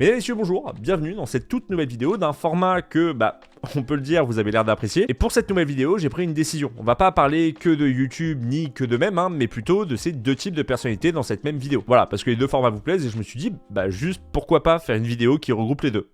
Mesdames et messieurs, bonjour, bienvenue dans cette toute nouvelle vidéo d'un format que, on peut le dire, vous avez l'air d'apprécier. Et pour cette nouvelle vidéo, j'ai pris une décision. On va pas parler que de YouTube ni que de même, mais plutôt de ces deux types de personnalités dans cette même vidéo. Voilà, parce que les deux formats vous plaisent et je me suis dit, juste pourquoi pas faire une vidéo qui regroupe les deux.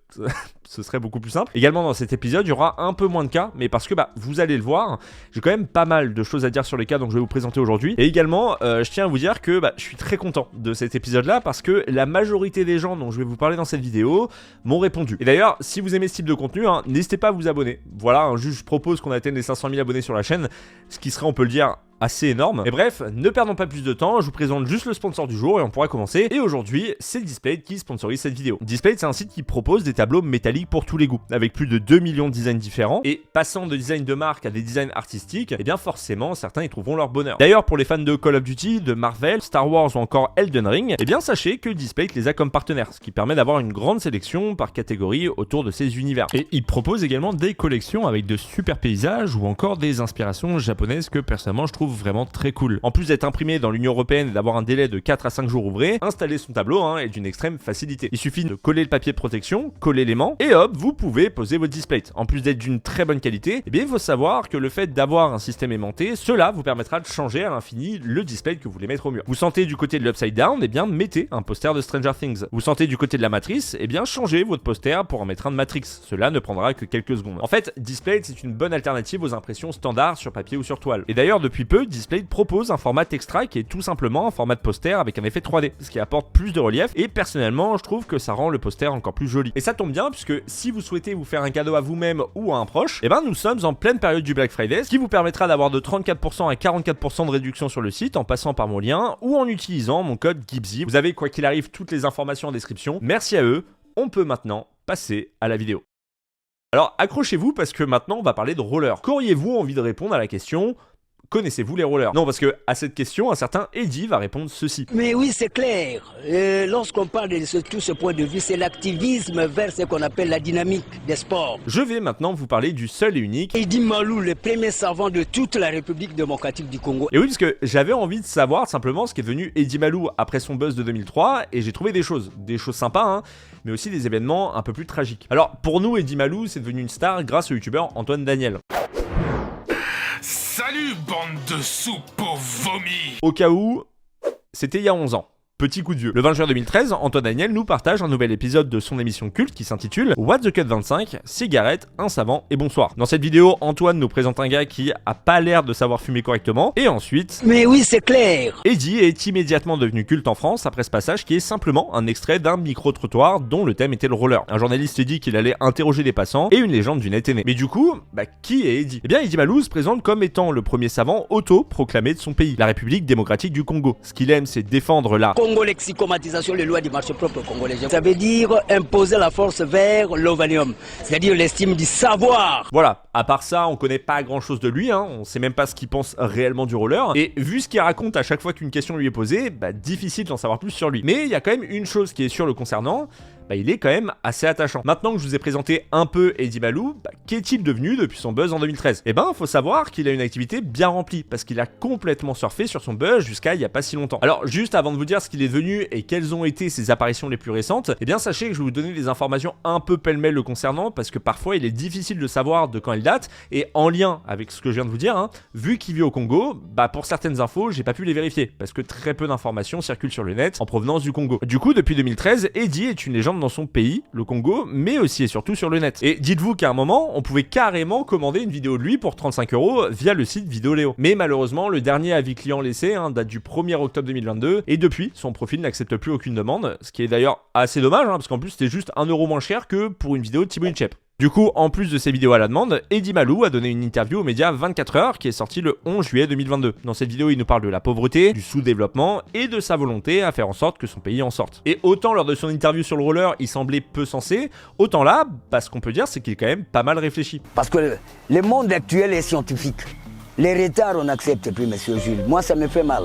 Ce serait beaucoup plus simple. Également dans cet épisode, il y aura un peu moins de cas, mais parce que vous allez le voir, j'ai quand même pas mal de choses à dire sur les cas dont je vais vous présenter aujourd'hui. Et également, je tiens à vous dire que je suis très content de cet épisode-là parce que la majorité des gens dont je vais vous parler dans cette vidéo m'ont répondu. Et d'ailleurs, si vous aimez ce type de contenu, n'hésitez pas à vous abonner. Voilà, juste je propose qu'on atteigne les 500 000 abonnés sur la chaîne, ce qui serait, on peut le dire, assez énorme. Et bref, ne perdons pas plus de temps, je vous présente juste le sponsor du jour et on pourra commencer. Et aujourd'hui, c'est Displate qui sponsorise cette vidéo. Displate, c'est un site qui propose des tableaux métalliques pour tous les goûts, avec plus de 2 millions de designs différents. Et passant de design de marque à des designs artistiques, bien forcément, certains y trouveront leur bonheur. D'ailleurs, pour les fans de Call of Duty, de Marvel, Star Wars ou encore Elden Ring, bien sachez que Displate les a comme partenaires, ce qui permet d'avoir une grande sélection par catégorie autour de ces univers. Et il propose également des collections avec de super paysages ou encore des inspirations japonaises que personnellement je trouve vraiment très cool. En plus d'être imprimé dans l'Union Européenne et d'avoir un délai de 4 à 5 jours ouvrés, installer son tableau est d'une extrême facilité. Il suffit de coller le papier de protection, coller l'aimant et hop, vous pouvez poser votre Displate. En plus d'être d'une très bonne qualité, il faut savoir que le fait d'avoir un système aimanté, cela vous permettra de changer à l'infini le Displate que vous voulez mettre au mur. Vous sentez du côté de l'Upside Down, mettez un poster de Stranger Things. Vous sentez du côté de la Matrice, changez votre poster pour en mettre un de Matrix. Cela ne prendra que quelques secondes. En fait, Displate c'est une bonne alternative aux impressions standards sur papier ou sur toile. Et d'ailleurs, depuis peu, Displate propose un format extra qui est tout simplement un format de poster avec un effet 3D, ce qui apporte plus de relief et personnellement je trouve que ça rend le poster encore plus joli. Et ça tombe bien puisque si vous souhaitez vous faire un cadeau à vous-même ou à un proche, nous sommes en pleine période du Black Friday, ce qui vous permettra d'avoir de 34% à 44% de réduction sur le site en passant par mon lien ou en utilisant mon code GIBSY. Vous avez quoi qu'il arrive toutes les informations en description. Merci à eux, on peut maintenant passer à la vidéo. Alors accrochez-vous parce que maintenant on va parler de roller. Qu'auriez-vous envie de répondre à la question: connaissez-vous les rollers? Non, parce que à cette question, un certain Eddy va répondre ceci. Mais oui, c'est clair. Lorsqu'on parle de tout ce point de vue, c'est l'activisme vers ce qu'on appelle la dynamique des sports. Je vais maintenant vous parler du seul et unique Eddy Malou, le premier savant de toute la République démocratique du Congo. Et oui, parce que j'avais envie de savoir simplement ce qu'est devenu Eddy Malou après son buzz de 2003, et j'ai trouvé des choses sympas, mais aussi des événements un peu plus tragiques. Alors, pour nous, Eddy Malou, c'est devenu une star grâce au youtubeur Antoine Daniel. Salut, bande de soupe au vomi! Au cas où, c'était il y a 11 ans. Petit coup de vieux. Le 20 juin 2013, Antoine Daniel nous partage un nouvel épisode de son émission culte qui s'intitule What the Cut 25, cigarette, un savant et bonsoir. Dans cette vidéo, Antoine nous présente un gars qui a pas l'air de savoir fumer correctement, et ensuite... Mais oui, c'est clair. Eddy est immédiatement devenu culte en France après ce passage qui est simplement un extrait d'un micro-trottoir dont le thème était le roller. Un journaliste dit qu'il allait interroger des passants et une légende du net est née. Mais du coup, qui est Eddy? Eddy Malou se présente comme étant le premier savant auto-proclamé de son pays, la République démocratique du Congo. Ce qu'il aime, c'est défendre la Congo-lexicomatisation, les lois du marché propre congolais. Ça veut dire imposer la force vers l'ovanium, c'est-à-dire l'estime du savoir. Voilà, à part ça, on connaît pas grand-chose de lui, on sait même pas ce qu'il pense réellement du roller, et vu ce qu'il raconte à chaque fois qu'une question lui est posée, difficile d'en savoir plus sur lui. Mais il y a quand même une chose qui est sûre le concernant, il est quand même assez attachant. Maintenant que je vous ai présenté un peu Eddy Malou, qu'est-il devenu depuis son buzz en 2013? Faut savoir qu'il a une activité bien remplie, parce qu'il a complètement surfé sur son buzz jusqu'à il y a pas si longtemps. Alors juste avant de vous dire ce qu'il est devenu et quelles ont été ses apparitions les plus récentes, sachez que je vais vous donner des informations un peu pêle-mêle le concernant, parce que parfois il est difficile de savoir de quand il date, et en lien avec ce que je viens de vous dire, vu qu'il vit au Congo, pour certaines infos, j'ai pas pu les vérifier, parce que très peu d'informations circulent sur le net en provenance du Congo. Du coup, depuis 2013, Eddy est une légende dans son pays, le Congo, mais aussi et surtout sur le net. Et dites-vous qu'à un moment, on pouvait carrément commander une vidéo de lui pour 35 € via le site Vidéoléo. Mais malheureusement, le dernier avis client laissé date du 1er octobre 2022, et depuis, son profil n'accepte plus aucune demande, ce qui est d'ailleurs assez dommage, parce qu'en plus c'était juste 1 € moins cher que pour une vidéo de Thibaut Inchep. Du coup, en plus de ces vidéos à la demande, Eddy Malou a donné une interview aux médias 24 heures qui est sortie le 11 juillet 2022. Dans cette vidéo, il nous parle de la pauvreté, du sous-développement et de sa volonté à faire en sorte que son pays en sorte. Et autant lors de son interview sur le roller, il semblait peu sensé, autant là, ce qu'on peut dire, c'est qu'il est quand même pas mal réfléchi. Parce que le monde actuel est scientifique. Les retards, on n'accepte plus, monsieur Jules. Moi, ça me fait mal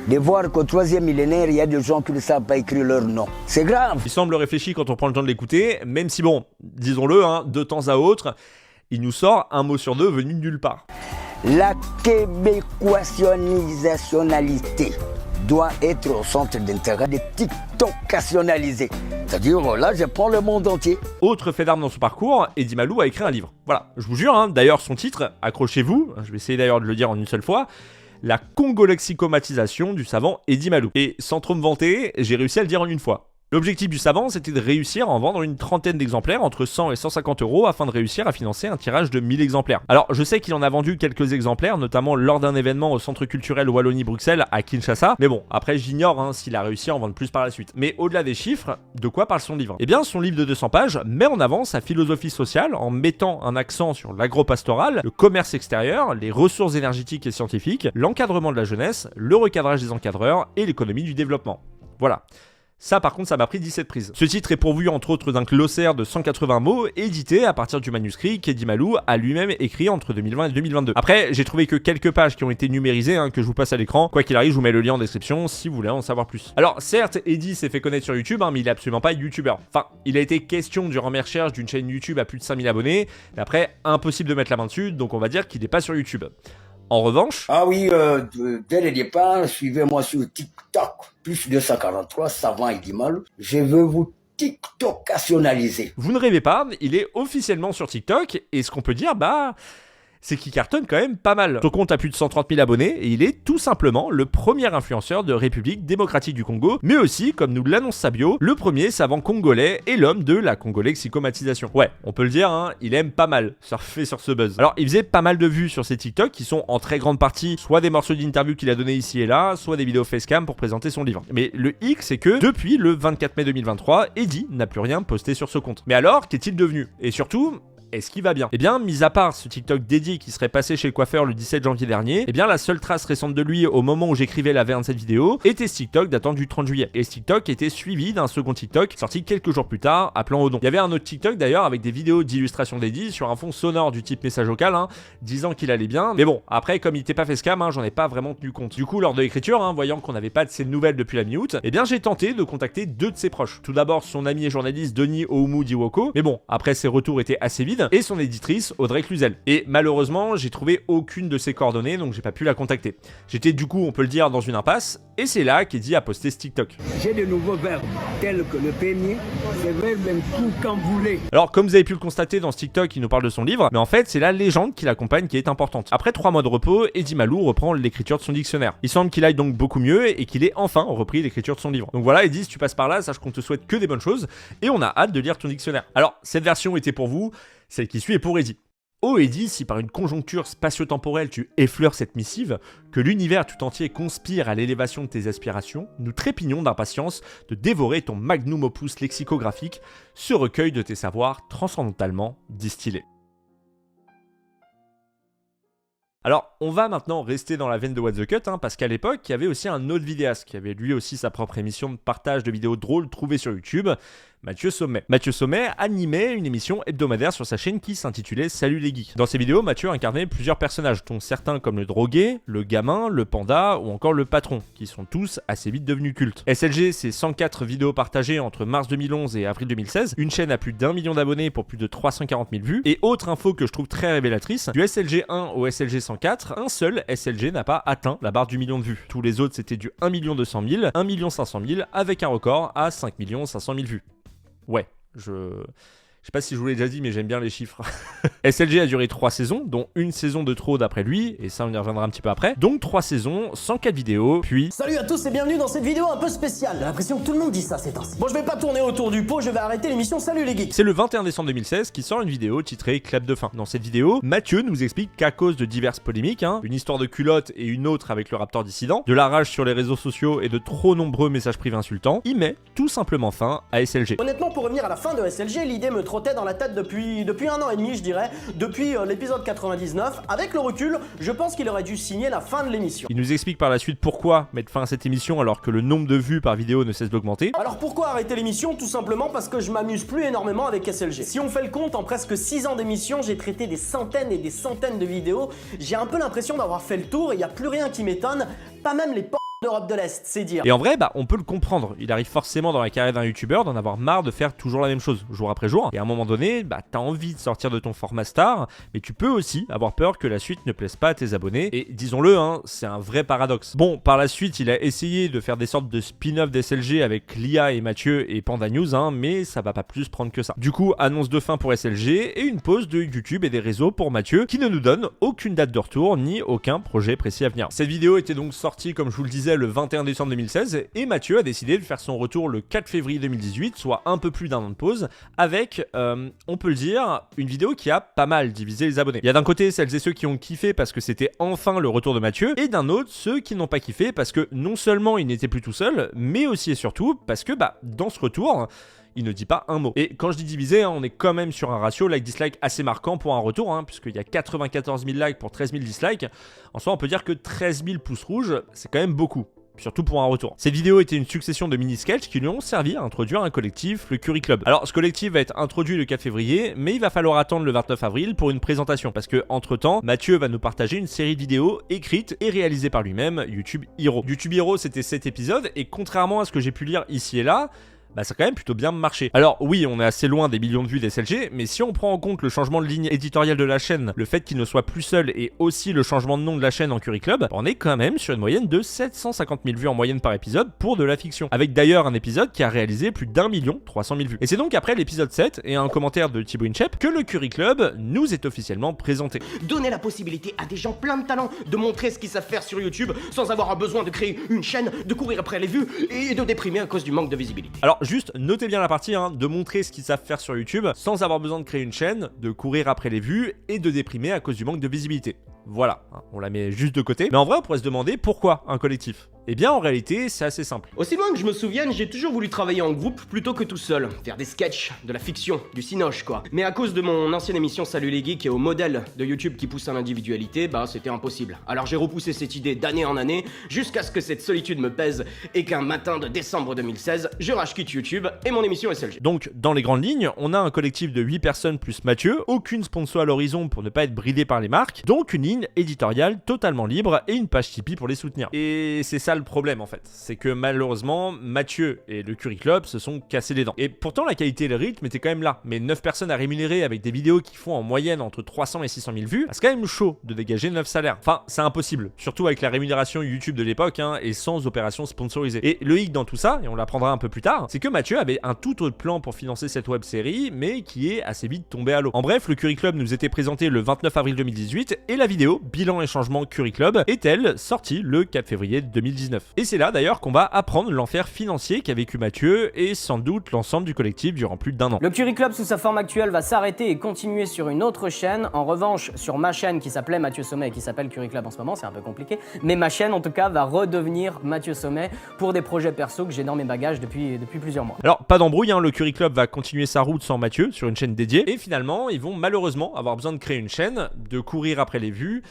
de voir qu'au 3e millénaire, il y a des gens qui ne savent pas écrire leur nom. C'est grave. Il semble réfléchi quand on prend le temps de l'écouter, même si disons-le, de temps à autre, il nous sort un mot sur deux venu de nulle part. La québécoisationnalité. doit être au centre d'intérêt des TikTokationalisés. C'est-à-dire, là, je prends le monde entier. Autre fait d'armes dans son parcours, Eddie Malou a écrit un livre. Voilà, je vous jure, hein, d'ailleurs son titre, accrochez-vous, je vais essayer d'ailleurs de le dire en une seule fois, La congolexicomatisation du savant Eddie Malou. Et sans trop me vanter, j'ai réussi à le dire en une fois. L'objectif du savant, c'était de réussir à en vendre une trentaine d'exemplaires, entre 100 et 150 euros, afin de réussir à financer un tirage de 1000 exemplaires. Alors, je sais qu'il en a vendu quelques exemplaires, notamment lors d'un événement au centre culturel Wallonie-Bruxelles à Kinshasa. Mais bon, après, j'ignore s'il a réussi à en vendre plus par la suite. Mais au-delà des chiffres, de quoi parle son livre ? Eh bien, son livre de 200 pages met en avant sa philosophie sociale en mettant un accent sur l'agropastoral, le commerce extérieur, les ressources énergétiques et scientifiques, l'encadrement de la jeunesse, le recadrage des encadreurs et l'économie du développement. Voilà. Ça par contre ça m'a pris 17 prises. Ce titre est pourvu entre autres d'un glossaire de 180 mots édité à partir du manuscrit qu'Eddie Malou a lui-même écrit entre 2020 et 2022. Après j'ai trouvé que quelques pages qui ont été numérisées que je vous passe à l'écran. Quoi qu'il arrive je vous mets le lien en description si vous voulez en savoir plus. Alors certes Eddie s'est fait connaître sur YouTube mais il est absolument pas youtubeur. Enfin il a été question durant mes recherches d'une chaîne YouTube à plus de 5000 abonnés. Mais après impossible de mettre la main dessus donc on va dire qu'il n'est pas sur YouTube. En revanche... Ah oui, dès le départ, suivez-moi sur TikTok, plus 243, savant Eddie Malou. Je veux vous TikTokationaliser. Vous ne rêvez pas, il est officiellement sur TikTok, et ce qu'on peut dire, c'est qu'il cartonne quand même pas mal. Son compte a plus de 130 000 abonnés, et il est tout simplement le premier influenceur de République démocratique du Congo, mais aussi, comme nous l'annonce sa bio, le premier savant congolais et l'homme de la congolexicomatisation. Ouais, on peut le dire, il aime pas mal surfer sur ce buzz. Alors, il faisait pas mal de vues sur ses TikTok, qui sont en très grande partie soit des morceaux d'interview qu'il a donné ici et là, soit des vidéos facecam pour présenter son livre. Mais le hic, c'est que, depuis le 24 mai 2023, Eddie n'a plus rien posté sur ce compte. Mais alors, qu'est-il devenu ? Et surtout... est-ce qu'il va bien ? Eh bien, mis à part ce TikTok dédié qui serait passé chez le coiffeur le 17 janvier dernier, eh bien la seule trace récente de lui au moment où j'écrivais la version de cette vidéo était ce TikTok datant du 30 juillet. Et ce TikTok était suivi d'un second TikTok sorti quelques jours plus tard, appelant au don. Il y avait un autre TikTok d'ailleurs avec des vidéos d'illustration d'Eddie sur un fond sonore du type message vocal, disant qu'il allait bien. Mais bon, après comme il n'était pas facecam, j'en ai pas vraiment tenu compte. Du coup, lors de l'écriture, voyant qu'on n'avait pas de ses nouvelles depuis la mi-août, eh bien j'ai tenté de contacter deux de ses proches. Tout d'abord son ami et journaliste Denis Oumu Diwoko, mais bon, après ses retours étaient assez vides, et son éditrice Audrey Cluzel. Et malheureusement, j'ai trouvé aucune de ses coordonnées, donc j'ai pas pu la contacter. J'étais du coup, on peut le dire, dans une impasse, et c'est là qu'Eddie a posté ce TikTok. J'ai de nouveaux verbes, tels que le peigner, c'est verbe même tout quand vous voulez. Alors, comme vous avez pu le constater dans ce TikTok, il nous parle de son livre, mais en fait, c'est la légende qui l'accompagne qui est importante. Après 3 mois de repos, Eddie Malou reprend l'écriture de son dictionnaire. Il semble qu'il aille donc beaucoup mieux et qu'il ait enfin repris l'écriture de son livre. Donc voilà, Eddie, si tu passes par là, sache qu'on te souhaite que des bonnes choses, et on a hâte de lire ton dictionnaire. Alors, cette version était pour vous, celle qui suit est pour Eddie. Oh Eddie, si par une conjoncture spatio-temporelle tu effleures cette missive, que l'univers tout entier conspire à l'élévation de tes aspirations, nous trépignons d'impatience de dévorer ton magnum opus lexicographique, ce recueil de tes savoirs transcendentalement distillés. Alors, on va maintenant rester dans la veine de What the Cut, parce qu'à l'époque, il y avait aussi un autre vidéaste qui avait lui aussi sa propre émission de partage de vidéos drôles trouvées sur YouTube, Mathieu Sommet. Mathieu Sommet animait une émission hebdomadaire sur sa chaîne qui s'intitulait Salut les geeks. Dans ces vidéos, Mathieu incarnait plusieurs personnages, dont certains comme le drogué, le gamin, le panda ou encore le patron, qui sont tous assez vite devenus cultes. SLG, c'est 104 vidéos partagées entre mars 2011 et avril 2016, une chaîne à plus d'1 million d'abonnés pour plus de 340 000 vues, et autre info que je trouve très révélatrice, du SLG 1 au SLG 104, un seul SLG n'a pas atteint la barre du million de vues. Tous les autres c'était du 1 200 000, 1 500 000, avec un record à 5 500 000 vues. Ouais, je sais pas si je vous l'ai déjà dit, mais j'aime bien les chiffres. SLG a duré 3 saisons, dont une saison de trop d'après lui, et ça on y reviendra un petit peu après. Donc 3 saisons, 104 vidéos, puis... Salut à tous et bienvenue dans cette vidéo un peu spéciale. J'ai l'impression que tout le monde dit ça ces temps-ci. Bon, je vais pas tourner autour du pot, je vais arrêter l'émission Salut les geeks. C'est le 21 décembre 2016 qui sort une vidéo titrée Clap de fin. Dans cette vidéo, Mathieu nous explique qu'à cause de diverses polémiques, une histoire de culotte et une autre avec le Raptor dissident, de la rage sur les réseaux sociaux et de trop nombreux messages privés insultants, il met tout simplement fin à SLG. Honnêtement, pour revenir à la fin de SLG, l'idée me trottait dans la tête depuis 1 an et demi, je dirais, depuis l'épisode 99. Avec le recul, je pense qu'il aurait dû signer la fin de l'émission. Il nous explique par la suite pourquoi mettre fin à cette émission alors que le nombre de vues par vidéo ne cesse d'augmenter. Alors pourquoi arrêter l'émission? Tout simplement parce que je m'amuse plus énormément avec SLG. Si on fait le compte, en presque 6 ans d'émission, j'ai traité des centaines et des centaines de vidéos. J'ai un peu l'impression d'avoir fait le tour et il n'y a plus rien qui m'étonne, pas même les d'Europe de l'Est, c'est dire. Et en vrai, bah, on peut le comprendre. Il arrive forcément dans la carrière d'un youtubeur d'en avoir marre de faire toujours la même chose, jour après jour. Et à un moment donné, bah, t'as envie de sortir de ton format star, mais tu peux aussi avoir peur que la suite ne plaise pas à tes abonnés. Et disons-le, hein, c'est un vrai paradoxe. Bon, par la suite, il a essayé de faire des sortes de spin-off d'SLG avec Lia et Mathieu et Panda News, hein, mais ça va pas plus prendre que ça. Du coup, annonce de fin pour SLG et une pause de YouTube et des réseaux pour Mathieu, qui ne nous donne aucune date de retour ni aucun projet précis à venir. Cette vidéo était donc sortie, comme je vous le disais, le 21 décembre 2016 et Mathieu a décidé de faire son retour le 4 février 2018, soit un peu plus d'un an de pause, avec, on peut le dire, une vidéo qui a pas mal divisé les abonnés. Il y a d'un côté celles et ceux qui ont kiffé parce que c'était enfin le retour de Mathieu, et d'un autre ceux qui n'ont pas kiffé parce que non seulement il n'était plus tout seul, mais aussi et surtout parce que bah, dans ce retour, il ne dit pas un mot. Et quand je dis divisé, hein, on est quand même sur un ratio like-dislike assez marquant pour un retour, hein, puisqu'il y a 94 000 likes pour 13 000 dislikes. En soi, on peut dire que 13 000 pouces rouges, c'est quand même beaucoup. Surtout pour un retour. Cette vidéo était une succession de mini-sketchs qui lui ont servi à introduire un collectif, le Curry Club. Alors ce collectif va être introduit le 4 février, mais il va falloir attendre le 29 avril pour une présentation, parce que entre temps, Mathieu va nous partager une série de vidéos écrites et réalisées par lui-même, YouTube Hero. YouTube Hero, c'était 7 épisodes, et contrairement à ce que j'ai pu lire ici et là, bah ça a quand même plutôt bien marché. Alors oui, on est assez loin des millions de vues d'SLG, mais si on prend en compte le changement de ligne éditoriale de la chaîne, le fait qu'il ne soit plus seul et aussi le changement de nom de la chaîne en Curry Club, on est quand même sur une moyenne de 750 000 vues en moyenne par épisode pour de la fiction. Avec d'ailleurs un épisode qui a réalisé plus d'1 300 000 vues. Et c'est donc après l'épisode 7 et un commentaire de Thibaut Inchep que le Curry Club nous est officiellement présenté. Donner la possibilité à des gens plein de talent de montrer ce qu'ils savent faire sur YouTube sans avoir besoin de créer une chaîne, de courir après les vues et de déprimer à cause du manque de visibilité. Alors juste notez bien la partie hein, de montrer ce qu'ils savent faire sur YouTube sans avoir besoin de créer une chaîne, de courir après les vues et de déprimer à cause du manque de visibilité. Voilà, hein, on la met juste de côté. Mais en vrai, on pourrait se demander pourquoi un collectif. Eh bien, en réalité, c'est assez simple. Aussi loin que je me souvienne, j'ai toujours voulu travailler en groupe plutôt que tout seul. Faire des sketchs, de la fiction, du cinoche quoi. Mais à cause de mon ancienne émission Salut les geeks et au modèle de YouTube qui pousse à l'individualité, bah c'était impossible. Alors j'ai repoussé cette idée d'année en année, jusqu'à ce que cette solitude me pèse et qu'un matin de décembre 2016, je quitte YouTube et mon émission SLG. Donc, dans les grandes lignes, on a un collectif de 8 personnes plus Mathieu, aucune sponsor à l'horizon pour ne pas être bridé par les marques, donc une ligne éditoriale totalement libre et une page Tipeee pour les soutenir. Et c'est ça le problème en fait, c'est que malheureusement, Mathieu et le Curry Club se sont cassés les dents. Et pourtant la qualité et le rythme étaient quand même là, mais 9 personnes à rémunérer avec des vidéos qui font en moyenne entre 300 et 600 000 vues, c'est quand même chaud de dégager 9 salaires. Enfin, c'est impossible, surtout avec la rémunération YouTube de l'époque hein, et sans opération sponsorisée. Et le hic dans tout ça, et on l'apprendra un peu plus tard, c'est que Mathieu avait un tout autre plan pour financer cette web série, mais qui est assez vite tombé à l'eau. En bref, le Curry Club nous était présenté le 29 avril 2018 et la vidéo Bilan et changement Curry Club est-elle sortie le 4 février 2019. Et c'est là d'ailleurs qu'on va apprendre l'enfer financier qu'a vécu Mathieu et sans doute l'ensemble du collectif durant plus d'1 an. Le Curry Club sous sa forme actuelle va s'arrêter et continuer sur une autre chaîne. En revanche, sur ma chaîne qui s'appelait Mathieu Sommet et qui s'appelle Curry Club en ce moment, c'est un peu compliqué, mais ma chaîne en tout cas va redevenir Mathieu Sommet pour des projets perso que j'ai dans mes bagages depuis plusieurs mois. Alors pas d'embrouille, hein, le Curry Club va continuer sa route sans Mathieu sur une chaîne dédiée et finalement ils vont malheureusement avoir besoin de créer une chaîne, de courir après les vues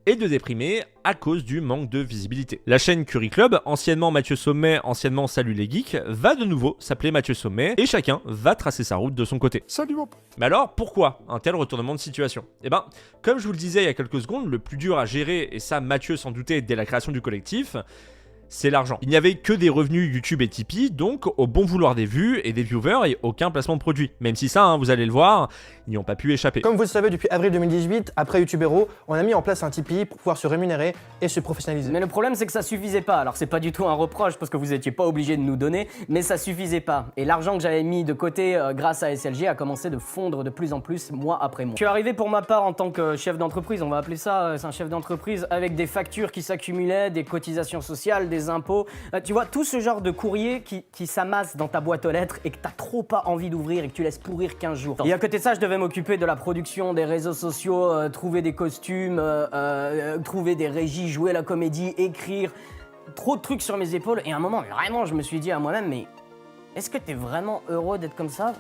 et de déprimer à cause du manque de visibilité. La chaîne Curry Club, anciennement Mathieu Sommet, anciennement Salut les geeks, va de nouveau s'appeler Mathieu Sommet et chacun va tracer sa route de son côté. Salut mon pote. Mais alors pourquoi un tel retournement de situation? Eh ben, comme je vous le disais il y a quelques secondes, le plus dur à gérer, et ça Mathieu s'en doutait dès la création du collectif, c'est l'argent. Il n'y avait que des revenus YouTube et Tipeee, donc au bon vouloir des vues et des viewers et aucun placement de produit. Même si ça, hein, vous allez le voir, ils n'y ont pas pu échapper. Comme vous le savez, depuis avril 2018, après YouTube Hero, on a mis en place un Tipeee pour pouvoir se rémunérer et se professionnaliser. Mais le problème c'est que ça suffisait pas. Alors c'est pas du tout un reproche parce que vous étiez pas obligé de nous donner, mais ça suffisait pas. Et l'argent que j'avais mis de côté grâce à SLG a commencé de fondre de plus en plus mois après mois. Je suis arrivé pour ma part en tant que chef d'entreprise, on va appeler ça, c'est un chef d'entreprise, avec des factures qui s'accumulaient, des cotisations sociales, des impôts. Tu vois, tout ce genre de courrier qui s'amasse dans ta boîte aux lettres et que t'as trop pas envie d'ouvrir et que tu laisses pourrir 15 jours. Et à côté de ça, je devais m'occuper de la production, des réseaux sociaux, trouver des costumes, trouver des régies, jouer la comédie, écrire. Trop de trucs sur mes épaules. Et à un moment, vraiment, je me suis dit à moi-même, mais est-ce que t'es vraiment heureux d'être comme ça?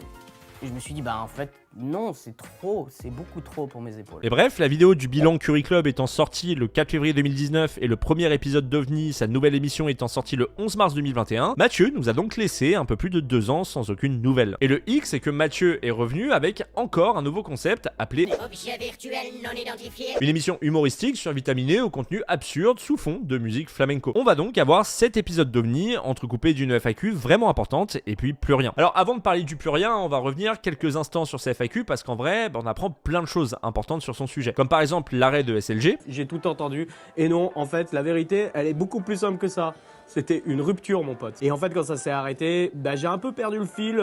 Et je me suis dit, bah en fait, non, c'est trop, c'est beaucoup trop pour mes épaules. Et bref, la vidéo du bilan Curry Club étant sortie le 4 février 2019 et le premier épisode d'OVNI, sa nouvelle émission étant sortie le 11 mars 2021, Mathieu nous a donc laissé un peu plus de 2 ans sans aucune nouvelle. Et le hic, c'est que Mathieu est revenu avec encore un nouveau concept appelé Objet virtuel non identifié. une émission humoristique survitaminée au contenu absurde sous fond de musique flamenco. On va donc avoir 7 épisodes d'OVNI entrecoupés d'une FAQ vraiment importante et puis plus rien. Alors avant de parler du plus rien, on va revenir quelques instants sur ces FAQ parce qu'en vrai, on apprend plein de choses importantes sur son sujet. Comme par exemple l'arrêt de SLG. J'ai tout entendu. Et non, en fait, la vérité, elle est beaucoup plus simple que ça. C'était une rupture, mon pote. Et en fait, quand ça s'est arrêté, j'ai un peu perdu le fil.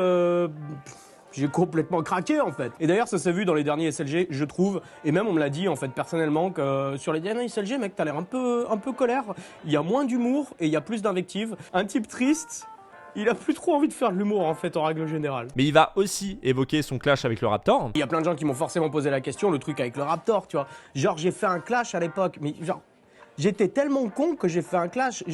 J'ai complètement craqué, en fait. Et d'ailleurs, ça s'est vu dans les derniers SLG, je trouve. Et même, on me l'a dit, en fait, personnellement, que sur les derniers SLG, mec, t'as l'air un peu colère. Il y a moins d'humour et il y a plus d'invectives. Un type triste, il a plus trop envie de faire de l'humour, en fait, en règle générale. Mais il va aussi évoquer son clash avec le Raptor. Il y a plein de gens qui m'ont forcément posé la question, le truc avec le Raptor, tu vois. Genre, j'ai fait un clash à l'époque, mais genre, j'étais tellement con que j'ai fait un clash.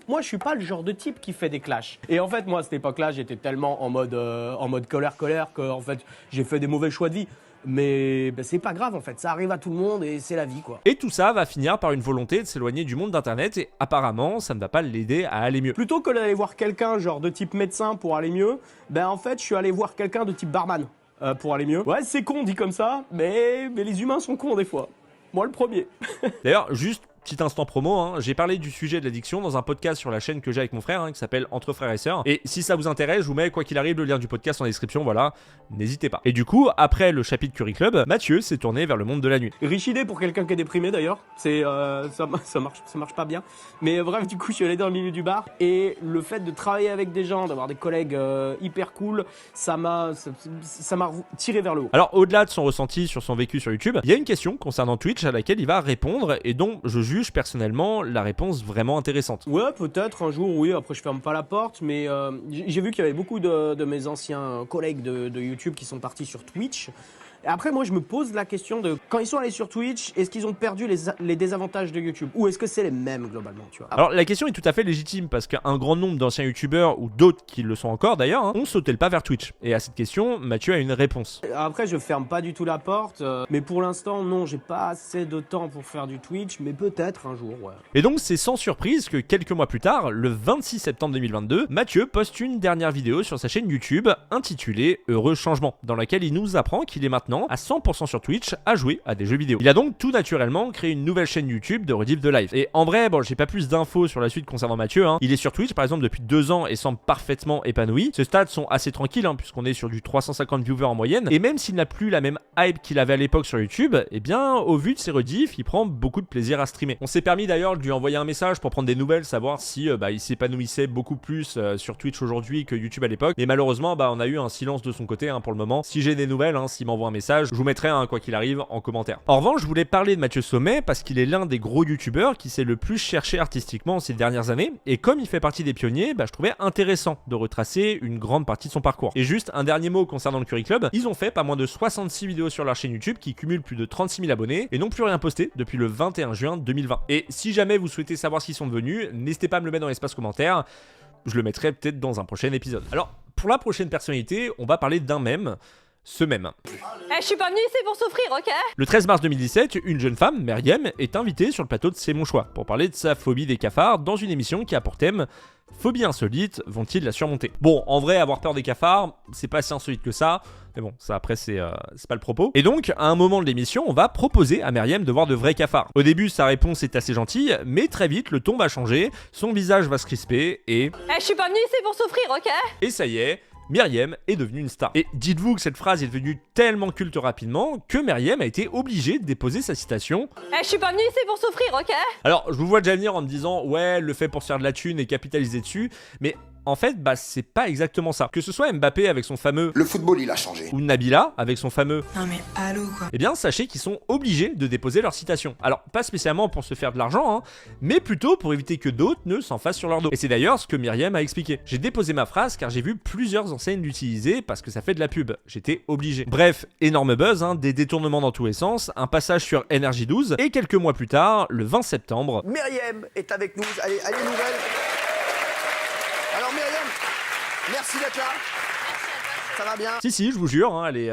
Moi, je suis pas le genre de type qui fait des clashs. Et en fait, moi, à cette époque-là, j'étais tellement en mode colère, que en fait, j'ai fait des mauvais choix de vie. Mais c'est pas grave en fait, ça arrive à tout le monde et c'est la vie quoi. Et tout ça va finir par une volonté de s'éloigner du monde d'internet et apparemment ça ne va pas l'aider à aller mieux. Plutôt que d'aller voir quelqu'un genre de type médecin pour aller mieux, en fait je suis allé voir quelqu'un de type barman pour aller mieux. Ouais c'est con dit comme ça, mais les humains sont cons des fois. Moi le premier. D'ailleurs juste petit instant promo, hein, j'ai parlé du sujet de l'addiction dans un podcast sur la chaîne que j'ai avec mon frère qui s'appelle Entre frères et sœurs. Et si ça vous intéresse, je vous mets quoi qu'il arrive le lien du podcast en description, voilà, n'hésitez pas. Et du coup, après le chapitre Curry Club, Mathieu s'est tourné vers le monde de la nuit. Riche idée pour quelqu'un qui est déprimé d'ailleurs, c'est ça marche pas bien. Mais bref, du coup, je suis allé dans le milieu du bar et le fait de travailler avec des gens, d'avoir des collègues hyper cool, ça m'a tiré vers le haut. Alors au-delà de son ressenti sur son vécu sur YouTube, il y a une question concernant Twitch à laquelle il va répondre et dont je juge personnellement la réponse vraiment intéressante. Ouais, peut-être un jour, oui, après je ferme pas la porte, mais j'ai vu qu'il y avait beaucoup de mes anciens collègues de YouTube qui sont partis sur Twitch. Et après, moi, je me pose la question de quand ils sont allés sur Twitch, est-ce qu'ils ont perdu les désavantages de YouTube ou est-ce que c'est les mêmes globalement, tu vois? Alors la question est tout à fait légitime parce qu'un grand nombre d'anciens youtubeurs ou d'autres qui le sont encore d'ailleurs ont sauté le pas vers Twitch. Et à cette question, Mathieu a une réponse. Après, je ferme pas du tout la porte, mais pour l'instant, non, j'ai pas assez de temps pour faire du Twitch, mais peut-être un jour, ouais. Et donc c'est sans surprise que quelques mois plus tard, le 26 septembre 2022, Mathieu poste une dernière vidéo sur sa chaîne YouTube intitulée Heureux Changement, dans laquelle il nous apprend qu'il est maintenant à 100% sur Twitch à jouer à des jeux vidéo. Il a donc tout naturellement créé une nouvelle chaîne YouTube de rediff de live. Et en vrai, bon, j'ai pas plus d'infos sur la suite concernant Mathieu. Il est sur Twitch par exemple depuis 2 ans et semble parfaitement épanoui. Ses stats sont assez tranquilles puisqu'on est sur du 350 viewers en moyenne. Et même s'il n'a plus la même hype qu'il avait à l'époque sur YouTube, eh bien au vu de ses rediffs, il prend beaucoup de plaisir à streamer. On s'est permis d'ailleurs de lui envoyer un message pour prendre des nouvelles, savoir si il s'épanouissait beaucoup plus sur Twitch aujourd'hui que YouTube à l'époque. Mais malheureusement, on a eu un silence de son côté pour le moment. Si j'ai des nouvelles, s'il m'envoie un message, je vous mettrai quoi qu'il arrive en commentaire. En revanche, je voulais parler de Mathieu Sommet parce qu'il est l'un des gros youtubeurs qui s'est le plus cherché artistiquement ces dernières années et comme il fait partie des pionniers, je trouvais intéressant de retracer une grande partie de son parcours. Et juste un dernier mot concernant le Curry Club, ils ont fait pas moins de 66 vidéos sur leur chaîne YouTube qui cumulent plus de 36 000 abonnés et n'ont plus rien posté depuis le 21 juin 2020. Et si jamais vous souhaitez savoir ce qu'ils sont devenus, n'hésitez pas à me le mettre dans l'espace commentaire, je le mettrai peut-être dans un prochain épisode. Alors, pour la prochaine personnalité, on va parler d'un mème. Ce même. Je suis pas venue ici pour souffrir, ok? Le 13 mars 2017, une jeune femme, Meriem, est invitée sur le plateau de C'est mon choix pour parler de sa phobie des cafards dans une émission qui a pour thème Phobie insolite, vont-ils la surmonter? Bon, en vrai, avoir peur des cafards, c'est pas si insolite que ça, mais bon, ça après c'est pas le propos. Et donc, à un moment de l'émission, on va proposer à Meriem de voir de vrais cafards. Au début, sa réponse est assez gentille, mais très vite, le ton va changer, son visage va se crisper et... Je suis pas venue ici pour souffrir, ok? Et ça y est, Meriem est devenue une star. Et dites-vous que cette phrase est devenue tellement culte rapidement que Meriem a été obligée de déposer sa citation. Je suis pas venue ici pour souffrir, ok? Alors, je vous vois déjà venir en me disant, ouais, elle le fait pour se faire de la thune et capitaliser dessus, mais en fait, c'est pas exactement ça. Que ce soit Mbappé avec son fameux le football, il a changé. ou Nabila avec son fameux Non mais allô quoi. eh bien, sachez qu'ils sont obligés de déposer leur citation. Alors, pas spécialement pour se faire de l'argent, mais plutôt pour éviter que d'autres ne s'en fassent sur leur dos. Et c'est d'ailleurs ce que Meriem a expliqué. J'ai déposé ma phrase car j'ai vu plusieurs enseignes l'utiliser parce que ça fait de la pub. J'étais obligé. Bref, énorme buzz, des détournements dans tous les sens, un passage sur NRJ12, et quelques mois plus tard, le 20 septembre... Meriem est avec nous. Allez, nouvelle. Alors Meriem, merci d'être là. Ça va bien? Si, je vous jure, elle est...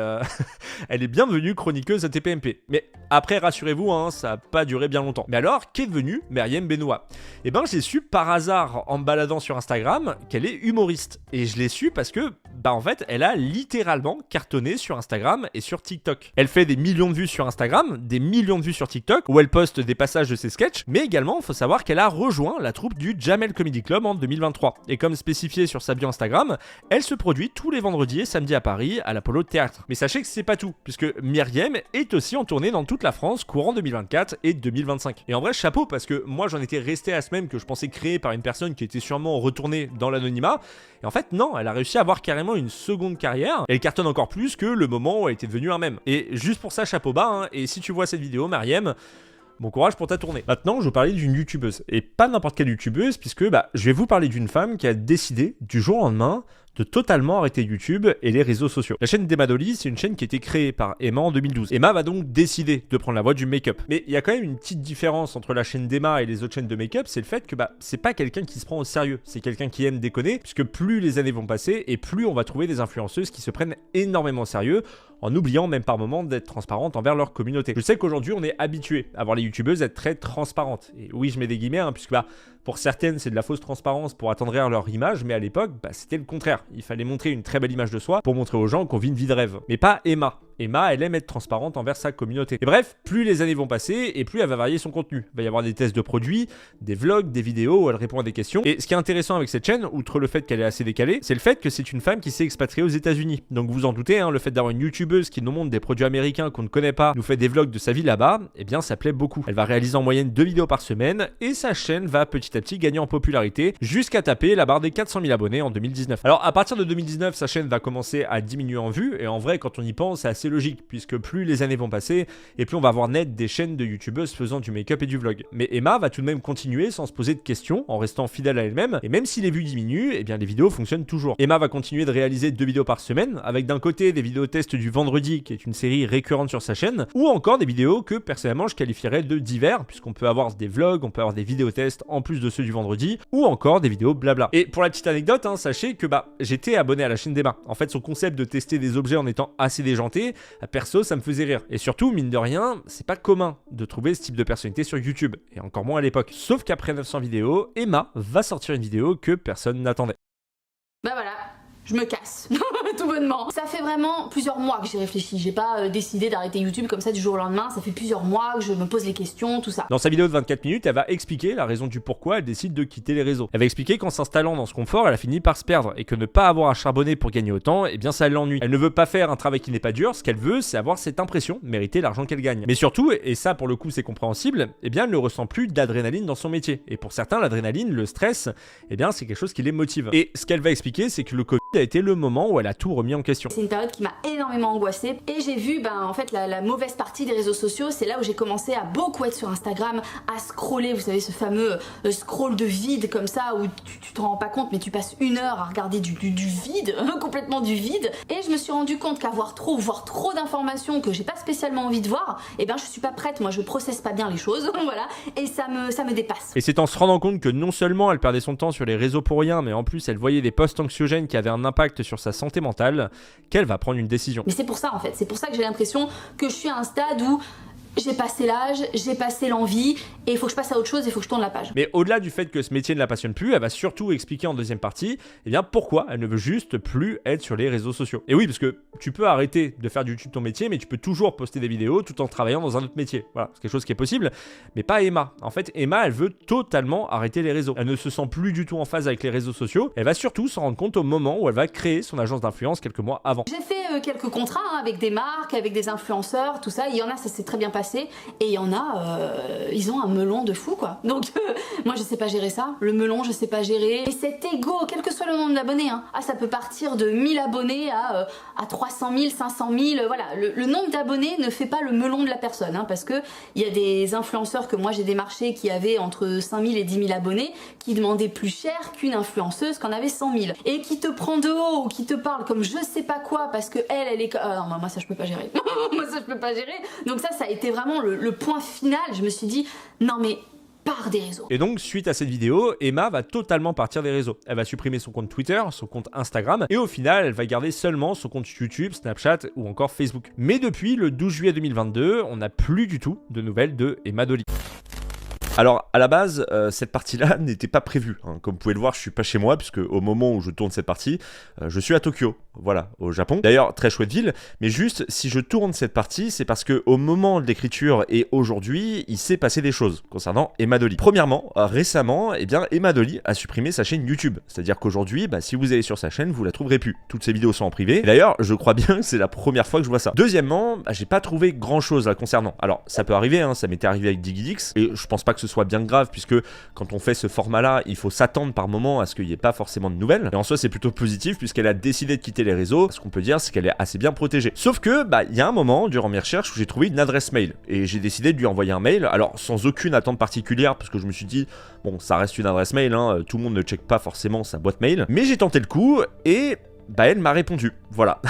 Elle est bien devenue chroniqueuse de TPMP. Mais après, rassurez-vous, hein, ça n'a pas duré bien longtemps. Mais alors, qu'est devenue Meriem Benoît? Eh ben, j'ai su par hasard, en me baladant sur Instagram, qu'elle est humoriste. Et je l'ai su parce que, en fait, elle a littéralement cartonné sur Instagram et sur TikTok. Elle fait des millions de vues sur Instagram, des millions de vues sur TikTok, où elle poste des passages de ses sketchs, mais également, il faut savoir qu'elle a rejoint la troupe du Jamel Comedy Club en 2023. Et comme spécifié sur sa bio Instagram, elle se produit tous les vendredis et samedis à Paris, à l'Apollo Théâtre. Mais sachez que c'est pas tout, puisque Meriem est aussi en tournée dans toute la France, courant 2024 et 2025. Et en vrai, chapeau, parce que moi, j'en étais resté à ce même que je pensais créé par une personne qui était sûrement retournée dans l'anonymat. Et en fait, non, elle a réussi à avoir carrément une seconde carrière. Et elle cartonne encore plus que le moment où elle était devenue un mème. Et juste pour ça, chapeau bas, hein. Et si tu vois cette vidéo, Meriem, bon courage pour ta tournée. Maintenant, je vais parler d'une youtubeuse. Et pas n'importe quelle youtubeuse, puisque je vais vous parler d'une femme qui a décidé, du jour au lendemain, de totalement arrêter YouTube et les réseaux sociaux. La chaîne d'Emma Dolly, c'est une chaîne qui a été créée par Emma en 2012. Emma va donc décider de prendre la voie du make-up. Mais il y a quand même une petite différence entre la chaîne d'Emma et les autres chaînes de make-up, c'est le fait que c'est pas quelqu'un qui se prend au sérieux, c'est quelqu'un qui aime déconner, puisque plus les années vont passer et plus on va trouver des influenceuses qui se prennent énormément au sérieux, en oubliant même par moments d'être transparentes envers leur communauté. Je sais qu'aujourd'hui on est habitué à voir les youtubeuses être très transparentes. Et oui, je mets des guillemets, hein, puisque pour certaines c'est de la fausse transparence pour attendrir leur image, mais à l'époque c'était le contraire. Il fallait montrer une très belle image de soi pour montrer aux gens qu'on vit une vie de rêve. Mais pas Emma. Emma, elle aime être transparente envers sa communauté. Et bref, plus les années vont passer et plus elle va varier son contenu. Il va y avoir des tests de produits, des vlogs, des vidéos où elle répond à des questions. Et ce qui est intéressant avec cette chaîne, outre le fait qu'elle est assez décalée, c'est le fait que c'est une femme qui s'est expatriée aux États-Unis. Donc vous en doutez, hein, le fait d'avoir une youtubeuse qui nous montre des produits américains qu'on ne connaît pas, nous fait des vlogs de sa vie là-bas, eh bien ça plaît beaucoup. Elle va réaliser en moyenne 2 vidéos par semaine et sa chaîne va petit à petit gagner en popularité jusqu'à taper la barre des 400 000 abonnés en 2019. Alors à partir de 2019, sa chaîne va commencer à diminuer en vues et en vrai, quand on y pense, c'est assez logique puisque plus les années vont passer et plus on va voir naître des chaînes de youtubeuses faisant du make-up et du vlog. Mais Emma va tout de même continuer sans se poser de questions, en restant fidèle à elle-même, et même si les vues diminuent, eh bien les vidéos fonctionnent toujours. Emma va continuer de réaliser 2 vidéos par semaine, avec d'un côté des vidéos tests du vendredi, qui est une série récurrente sur sa chaîne, ou encore des vidéos que personnellement je qualifierais de divers, puisqu'on peut avoir des vlogs, on peut avoir des vidéos tests en plus de ceux du vendredi, ou encore des vidéos blabla. Et pour la petite anecdote, hein, sachez que j'étais abonné à la chaîne d'Emma. En fait, son concept de tester des objets en étant assez déjanté, perso, ça me faisait rire. Et surtout, mine de rien, c'est pas commun de trouver ce type de personnalité sur YouTube, et encore moins à l'époque. Sauf qu'après 900 vidéos, Emma va sortir une vidéo que personne n'attendait. Bah voilà, je me casse, tout bonnement. Ça fait vraiment plusieurs mois que j'ai réfléchi, j'ai pas décidé d'arrêter YouTube comme ça du jour au lendemain, ça fait plusieurs mois que je me pose les questions, tout ça. Dans sa vidéo de 24 minutes, elle va expliquer la raison du pourquoi elle décide de quitter les réseaux. Elle va expliquer qu'en s'installant dans ce confort, elle a fini par se perdre et que ne pas avoir à charbonner pour gagner autant, eh bien ça l'ennuie. Elle ne veut pas faire un travail qui n'est pas dur, ce qu'elle veut, c'est avoir cette impression de mériter l'argent qu'elle gagne. Mais surtout, et ça pour le coup c'est compréhensible, eh bien elle ne ressent plus d'adrénaline dans son métier. Et pour certains, l'adrénaline, le stress, eh bien c'est quelque chose qui les motive. Et ce qu'elle va expliquer, c'est que le Covid a été le moment où elle a tout remis en question. C'est une période qui m'a énormément angoissée et j'ai vu en fait la mauvaise partie des réseaux sociaux. C'est là où j'ai commencé à beaucoup être sur Instagram, à scroller, vous savez ce fameux scroll de vide comme ça où tu te rends pas compte mais tu passes 1 heure à regarder du vide, complètement du vide. Et je me suis rendu compte qu'avoir trop, voire trop d'informations que j'ai pas spécialement envie de voir, eh ben je suis pas prête, moi je processe pas bien les choses, voilà, et ça me dépasse. Et c'est en se rendant compte que non seulement elle perdait son temps sur les réseaux pour rien, mais en plus elle voyait des posts anxiogènes qui avaient un impact sur sa santé mentale, qu'elle va prendre une décision. Mais c'est pour ça en fait, c'est pour ça que j'ai l'impression que je suis à un stade où j'ai passé l'âge, j'ai passé l'envie et il faut que je passe à autre chose, il faut que je tourne la page. Mais au-delà du fait que ce métier ne la passionne plus, elle va surtout expliquer en deuxième partie pourquoi elle ne veut juste plus être sur les réseaux sociaux. Et oui, parce que tu peux arrêter de faire du YouTube ton métier, mais tu peux toujours poster des vidéos tout en travaillant dans un autre métier. Voilà, c'est quelque chose qui est possible, mais pas Emma. En fait, Emma, elle veut totalement arrêter les réseaux. Elle ne se sent plus du tout en phase avec les réseaux sociaux. Elle va surtout s'en rendre compte au moment où elle va créer son agence d'influence quelques mois avant. J'ai fait quelques contrats avec des marques, avec des influenceurs, tout ça. Il y en a, ça s'est très bien passé. Et il y en a, ils ont un melon de fou quoi. Donc moi je sais pas gérer ça, le melon je sais pas gérer. Et cet ego, quel que soit le nombre d'abonnés, hein, ça peut partir de 1000 abonnés à 300 000, 500 000, voilà. Le nombre d'abonnés ne fait pas le melon de la personne, hein, parce que il y a des influenceurs que moi j'ai démarchés qui avaient entre 5 000 et 10 000 abonnés, qui demandaient plus cher qu'une influenceuse qui en avait 100 000. Et qui te prend de haut, ou qui te parle comme je sais pas quoi, parce que elle est... non, moi ça je peux pas gérer. Moi ça je peux pas gérer. Donc ça a été vraiment le point final. Je me suis dit, non mais part des réseaux. Et donc, suite à cette vidéo, Emma va totalement partir des réseaux. Elle va supprimer son compte Twitter, son compte Instagram, et au final, elle va garder seulement son compte YouTube, Snapchat ou encore Facebook. Mais depuis le 12 juillet 2022, on n'a plus du tout de nouvelles de Emma Dolly. Alors, à la base, cette partie-là n'était pas prévue. Hein. Comme vous pouvez le voir, je suis pas chez moi, puisque au moment où je tourne cette partie, je suis à Tokyo, voilà, au Japon. D'ailleurs, très chouette ville, mais juste, si je tourne cette partie, c'est parce que au moment de l'écriture et aujourd'hui, il s'est passé des choses concernant Emma Dolly. Premièrement, récemment, eh bien, Emma Dolly a supprimé sa chaîne YouTube. C'est-à-dire qu'aujourd'hui, si vous allez sur sa chaîne, vous la trouverez plus. Toutes ses vidéos sont en privé. Et d'ailleurs, je crois bien que c'est la première fois que je vois ça. Deuxièmement, j'ai pas trouvé grand-chose la concernant. Alors, ça peut arriver, hein, ça m'était arrivé avec DigiDix, et je pense pas que ce soit bien grave, puisque quand on fait ce format-là, il faut s'attendre par moment à ce qu'il n'y ait pas forcément de nouvelles. Et en soi, c'est plutôt positif, puisqu'elle a décidé de quitter les réseaux. Ce qu'on peut dire, c'est qu'elle est assez bien protégée. Sauf que, il y a un moment, durant mes recherches, où j'ai trouvé une adresse mail. Et j'ai décidé de lui envoyer un mail, alors sans aucune attente particulière, parce que je me suis dit, bon, ça reste une adresse mail, hein, tout le monde ne check pas forcément sa boîte mail. Mais j'ai tenté le coup, et elle m'a répondu, voilà.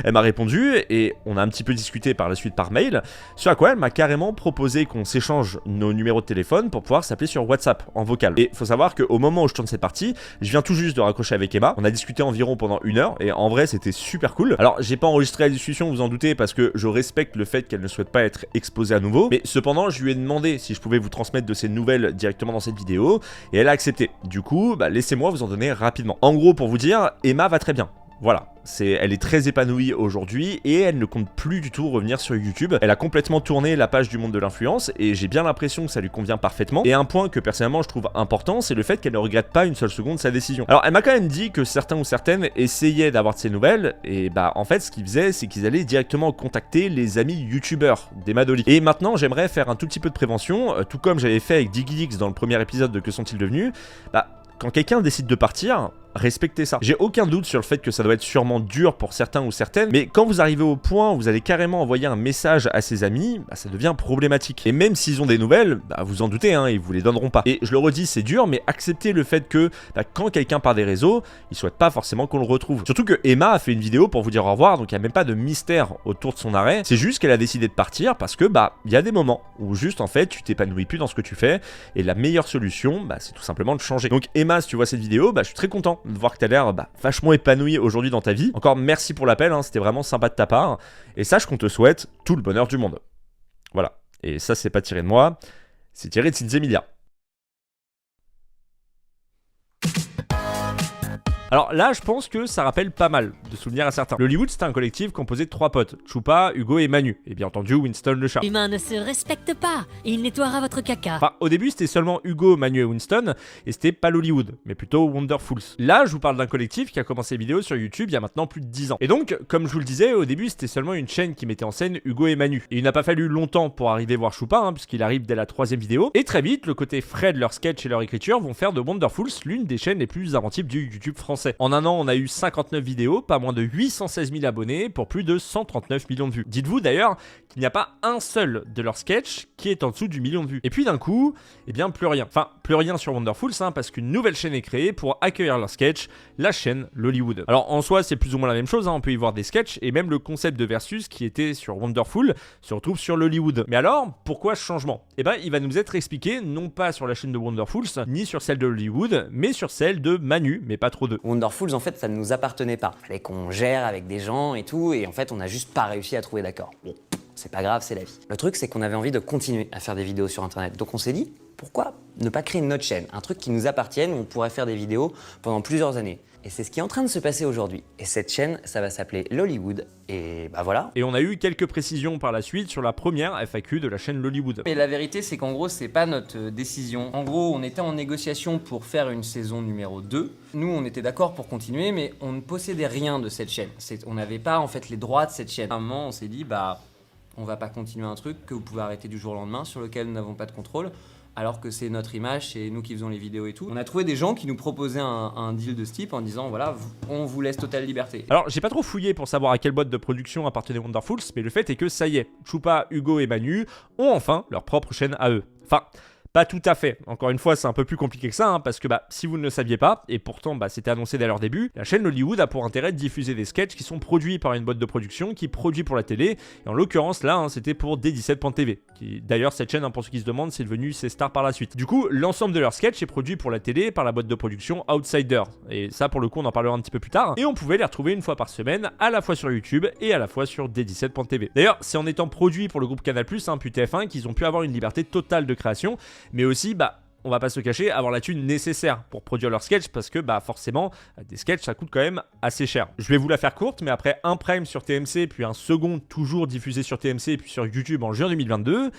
Elle m'a répondu et on a un petit peu discuté par la suite par mail, sur à quoi elle m'a carrément proposé qu'on s'échange nos numéros de téléphone pour pouvoir s'appeler sur WhatsApp en vocal. Et faut savoir qu'au moment où je tourne cette partie, je viens tout juste de raccrocher avec Emma, on a discuté environ pendant 1 heure et en vrai c'était super cool. Alors j'ai pas enregistré la discussion, vous en doutez, parce que je respecte le fait qu'elle ne souhaite pas être exposée à nouveau, mais cependant je lui ai demandé si je pouvais vous transmettre de ces nouvelles directement dans cette vidéo et elle a accepté. Du coup, laissez-moi vous en donner rapidement. En gros, pour vous dire, Emma va très bien. Voilà, elle est très épanouie aujourd'hui et elle ne compte plus du tout revenir sur YouTube. Elle a complètement tourné la page du monde de l'influence et j'ai bien l'impression que ça lui convient parfaitement. Et un point que personnellement je trouve important, c'est le fait qu'elle ne regrette pas une seule seconde sa décision. Alors elle m'a quand même dit que certains ou certaines essayaient d'avoir de ses nouvelles et en fait ce qu'ils faisaient, c'est qu'ils allaient directement contacter les amis youtubeurs d'Emma Dolly. Et maintenant j'aimerais faire un tout petit peu de prévention, tout comme j'avais fait avec DigiDix dans le premier épisode de Que sont-ils devenus. Quand quelqu'un décide de partir, respectez ça. J'ai aucun doute sur le fait que ça doit être sûrement dur pour certains ou certaines, mais quand vous arrivez au point où vous allez carrément envoyer un message à ses amis, ça devient problématique. Et même s'ils ont des nouvelles, vous en doutez, hein, ils vous les donneront pas. Et je le redis, c'est dur, mais acceptez le fait que quand quelqu'un part des réseaux, il souhaite pas forcément qu'on le retrouve. Surtout que Emma a fait une vidéo pour vous dire au revoir, donc il n'y a même pas de mystère autour de son arrêt. C'est juste qu'elle a décidé de partir parce que il y a des moments où juste en fait tu t'épanouis plus dans ce que tu fais, et la meilleure solution, c'est tout simplement de changer. Donc Emma, si tu vois cette vidéo, je suis très content de voir que tu as l'air vachement épanoui aujourd'hui dans ta vie. Encore merci pour l'appel, hein, c'était vraiment sympa de ta part. Et sache qu'on te souhaite tout le bonheur du monde. Voilà. Et ça, c'est pas tiré de moi, c'est tiré de Cynthia Emilia. Alors là, je pense que ça rappelle pas mal de souvenirs à certains. Lollywood, c'était un collectif composé de 3 potes, Choupa, Hugo et Manu. Et bien entendu, Winston le chat. L'humain ne se respecte pas, il nettoiera votre caca. Enfin, au début, c'était seulement Hugo, Manu et Winston, et c'était pas Lollywood, mais plutôt Wonderfuls. Là, je vous parle d'un collectif qui a commencé les vidéos sur YouTube il y a maintenant plus de 10 ans. Et donc, comme je vous le disais, au début, c'était seulement une chaîne qui mettait en scène Hugo et Manu. Et il n'a pas fallu longtemps pour arriver voir Choupa, puisqu'il arrive dès la 3e vidéo. Et très vite, le côté frais de leur sketch et leur écriture vont faire de Wonderfuls l'une des chaînes les plus inventives du YouTube français. En un an, on a eu 59 vidéos, pas moins de 816 000 abonnés pour plus de 139 millions de vues. Dites-vous d'ailleurs qu'il n'y a pas un seul de leurs sketchs qui est en dessous du million de vues. Et puis d'un coup, plus rien. Enfin, plus rien sur Wonderfuls, parce qu'une nouvelle chaîne est créée pour accueillir leurs sketchs, la chaîne Lollywood. Alors en soi, c'est plus ou moins la même chose, on peut y voir des sketchs, et même le concept de versus qui était sur Wonderful se retrouve sur Lollywood. Mais alors, pourquoi ce changement ? Il va nous être expliqué, non pas sur la chaîne de Wonderfuls, ni sur celle de Lollywood, mais sur celle de Manu, mais pas trop d'eux. Wonderfuls, en fait, ça ne nous appartenait pas. Il fallait qu'on gère avec des gens et tout, et en fait, on n'a juste pas réussi à trouver d'accord. Bon, c'est pas grave, c'est la vie. Le truc, c'est qu'on avait envie de continuer à faire des vidéos sur Internet. Donc on s'est dit, pourquoi ne pas créer notre chaîne, un truc qui nous appartienne, où on pourrait faire des vidéos pendant plusieurs années. Et c'est ce qui est en train de se passer aujourd'hui. Et cette chaîne, ça va s'appeler Lollywood. Et voilà. Et on a eu quelques précisions par la suite sur la première FAQ de la chaîne Lollywood. Mais la vérité, c'est qu'en gros, c'est pas notre décision. En gros, on était en négociation pour faire une saison numéro 2. Nous, on était d'accord pour continuer, mais on ne possédait rien de cette chaîne. On n'avait pas en fait les droits de cette chaîne. À un moment, on s'est dit, on va pas continuer un truc que vous pouvez arrêter du jour au lendemain, sur lequel nous n'avons pas de contrôle. Alors que c'est notre image, c'est nous qui faisons les vidéos et tout. On a trouvé des gens qui nous proposaient un deal de ce type en disant voilà, on vous laisse totale liberté. Alors j'ai pas trop fouillé pour savoir à quelle boîte de production appartenait Wonderfuls, mais le fait est que ça y est, Choupa, Hugo et Manu ont enfin leur propre chaîne à eux. Enfin, Pas tout à fait. Encore une fois, c'est un peu plus compliqué que ça, hein, parce que si vous ne le saviez pas, et pourtant c'était annoncé dès leur début, la chaîne Hollywood a pour intérêt de diffuser des sketchs qui sont produits par une boîte de production qui produit pour la télé, et en l'occurrence là, c'était pour D17.tv, qui d'ailleurs cette chaîne, pour ceux qui se demandent, c'est devenu C-Star par la suite. Du coup, l'ensemble de leurs sketchs est produit pour la télé par la boîte de production Outsider, et ça pour le coup on en parlera un petit peu plus tard, et on pouvait les retrouver une fois par semaine, à la fois sur YouTube et à la fois sur D17.tv. D'ailleurs, c'est en étant produit pour le groupe Canal+, puis TF1, qu'ils ont pu avoir une liberté totale de création, mais aussi, on va pas se cacher, avoir la thune nécessaire pour produire leurs sketchs, parce que forcément, des sketchs ça coûte quand même assez cher. Je vais vous la faire courte, mais après un prime sur TMC, puis un second toujours diffusé sur TMC, puis sur YouTube en juin 2022,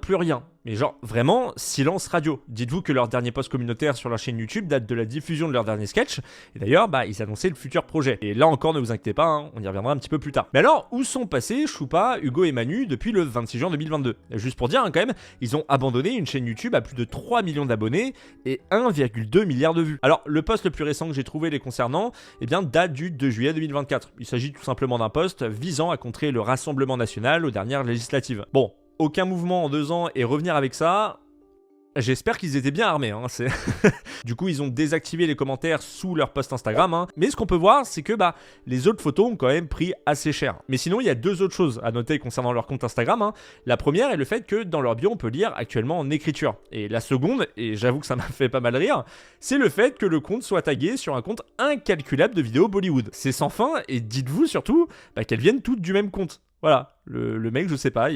plus rien. Mais genre, vraiment, silence radio. Dites-vous que leur dernier post communautaire sur leur chaîne YouTube date de la diffusion de leur dernier sketch. Et d'ailleurs, ils annonçaient le futur projet. Et là encore, ne vous inquiétez pas, on y reviendra un petit peu plus tard. Mais alors, où sont passés Choupa, Hugo et Manu depuis le 26 juin 2022 ? Juste pour dire, quand même, ils ont abandonné une chaîne YouTube à plus de 3 millions d'abonnés et 1,2 milliard de vues. Alors, le post le plus récent que j'ai trouvé les concernant, date du 2 juillet 2024. Il s'agit tout simplement d'un post visant à contrer le Rassemblement national aux dernières législatives. Bon, aucun mouvement en 2 ans et revenir avec ça, j'espère qu'ils étaient bien armés. Du coup, ils ont désactivé les commentaires sous leur post Instagram. Mais ce qu'on peut voir, c'est que les autres photos ont quand même pris assez cher. Mais sinon, il y a 2 autres choses à noter concernant leur compte Instagram. La première est le fait que dans leur bio, on peut lire actuellement en écriture. Et la seconde, et j'avoue que ça m'a fait pas mal rire, c'est le fait que le compte soit tagué sur un compte incalculable de vidéos Bollywood. C'est sans fin, et dites-vous surtout qu'elles viennent toutes du même compte. Voilà, le mec, je sais pas,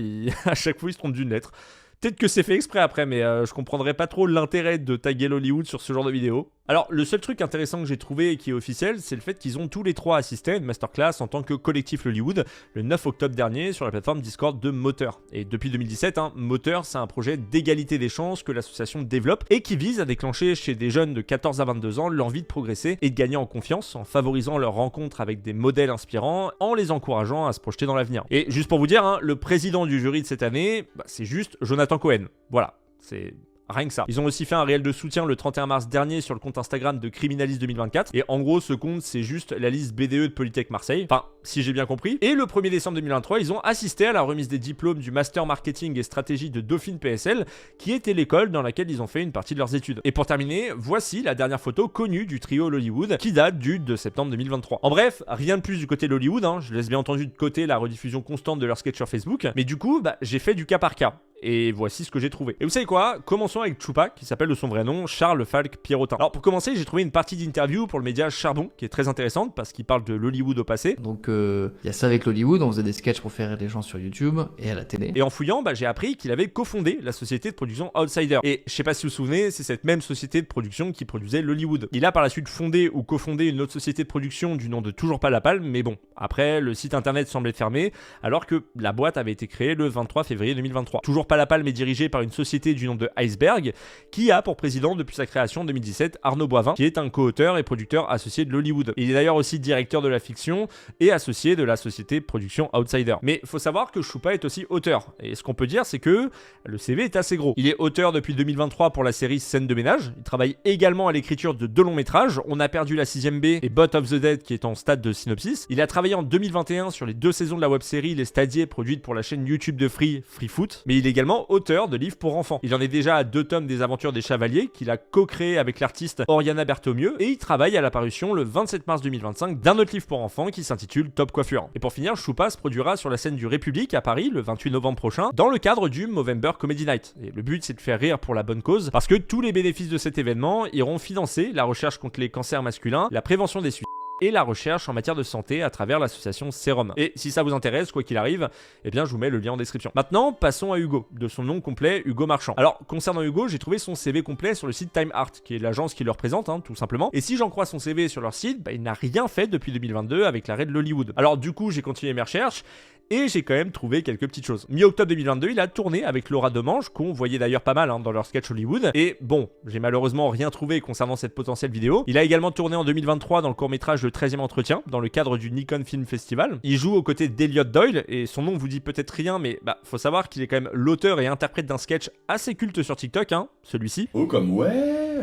à chaque fois il se trompe d'une lettre. Peut-être que c'est fait exprès après, mais je comprendrais pas trop l'intérêt de taguer Hollywood sur ce genre de vidéo. Alors, le seul truc intéressant que j'ai trouvé et qui est officiel, c'est le fait qu'ils ont tous les 3 assisté à une masterclass en tant que collectif Hollywood le 9 octobre dernier sur la plateforme Discord de Moteur. Et depuis 2017, Moteur, c'est un projet d'égalité des chances que l'association développe et qui vise à déclencher chez des jeunes de 14 à 22 ans l'envie de progresser et de gagner en confiance en favorisant leur rencontre avec des modèles inspirants, en les encourageant à se projeter dans l'avenir. Et juste pour vous dire, le président du jury de cette année, c'est juste Jonathan Cohen. Voilà, c'est rien que ça. Ils ont aussi fait un réel de soutien le 31 mars dernier sur le compte Instagram de Criminalis 2024. Et en gros, ce compte, c'est juste la liste BDE de Polytech Marseille. Enfin, si j'ai bien compris. Et le 1er décembre 2023, ils ont assisté à la remise des diplômes du Master Marketing et Stratégie de Dauphine PSL, qui était l'école dans laquelle ils ont fait une partie de leurs études. Et pour terminer, voici la dernière photo connue du trio Hollywood, qui date du 2 septembre 2023. En bref, rien de plus du côté de Hollywood. Je laisse bien entendu de côté la rediffusion constante de leurs sketchs sur Facebook. Mais du coup, j'ai fait du cas par cas. Et voici ce que j'ai trouvé. Et vous savez quoi ? Commençons avec Choupa, qui s'appelle de son vrai nom Charles Falk Pierrotin. Alors pour commencer, j'ai trouvé une partie d'interview pour le média Charbon, qui est très intéressante, parce qu'il parle de l'Hollywood au passé. Donc il y a ça avec l'Hollywood, on faisait des sketchs pour faire rire les gens sur YouTube et à la télé. Et en fouillant, j'ai appris qu'il avait cofondé la société de production Outsider. Et je sais pas si vous vous souvenez, c'est cette même société de production qui produisait l'Hollywood. Il a par la suite fondé ou cofondé une autre société de production du nom de Toujours pas la palme, mais bon, après le site internet semblait fermé, alors que la boîte avait été créée le 23 février 2023. Toujours pas la palme est dirigée par une société du nom de Iceberg, qui a pour président depuis sa création en 2017 Arnaud Boivin, qui est un co-auteur et producteur associé de l'Hollywood. Il est d'ailleurs aussi directeur de la fiction et associé de la société de production Outsider. Mais faut savoir que Choupa est aussi auteur, et ce qu'on peut dire c'est que le CV est assez gros. Il est auteur depuis 2023 pour la série Scène de ménage, il travaille également à l'écriture de 2 longs métrages, On a perdu la 6ème B et Bot of the Dead qui est en stade de synopsis. Il a travaillé en 2021 sur les 2 saisons de la web-série Les Stadiers produite pour la chaîne YouTube de Free Foot, mais il est également auteur de livres pour enfants. Il en est déjà à 2 tomes des aventures des Chevaliers qu'il a co-créé avec l'artiste Oriana Berthomieux, et il travaille à la parution le 27 mars 2025 d'un autre livre pour enfants qui s'intitule Top Coiffure. Et pour finir, Choupa se produira sur la scène du République à Paris le 28 novembre prochain dans le cadre du Movember Comedy Night. Et le but c'est de faire rire pour la bonne cause, parce que tous les bénéfices de cet événement iront financer la recherche contre les cancers masculins, la prévention des suicides et la recherche en matière de santé à travers l'association Serum. Et si ça vous intéresse, quoi qu'il arrive, eh bien je vous mets le lien en description. Maintenant, passons à Hugo, de son nom complet Hugo Marchand. Alors, concernant Hugo, j'ai trouvé son CV complet sur le site Time Art, qui est l'agence qui le représente, tout simplement. Et si j'en crois son CV sur leur site, il n'a rien fait depuis 2022 avec l'arrêt de l'Hollywood. Alors du coup, j'ai continué mes recherches, et j'ai quand même trouvé quelques petites choses. Mi-octobre 2022, il a tourné avec Laura Demange, qu'on voyait d'ailleurs pas mal dans leur sketch Hollywood. Et bon, j'ai malheureusement rien trouvé concernant cette potentielle vidéo. Il a également tourné en 2023 dans le court-métrage Le 13e entretien, dans le cadre du Nikon Film Festival. Il joue aux côtés d'Elliot Doyle, et son nom vous dit peut-être rien, mais faut savoir qu'il est quand même l'auteur et interprète d'un sketch assez culte sur TikTok, celui-ci. Oh comme ouais,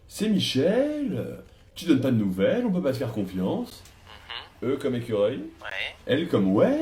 c'est Michel, tu donnes pas de nouvelles, on peut pas te faire confiance. E comme écureuil. Ouais. Elle comme ouais,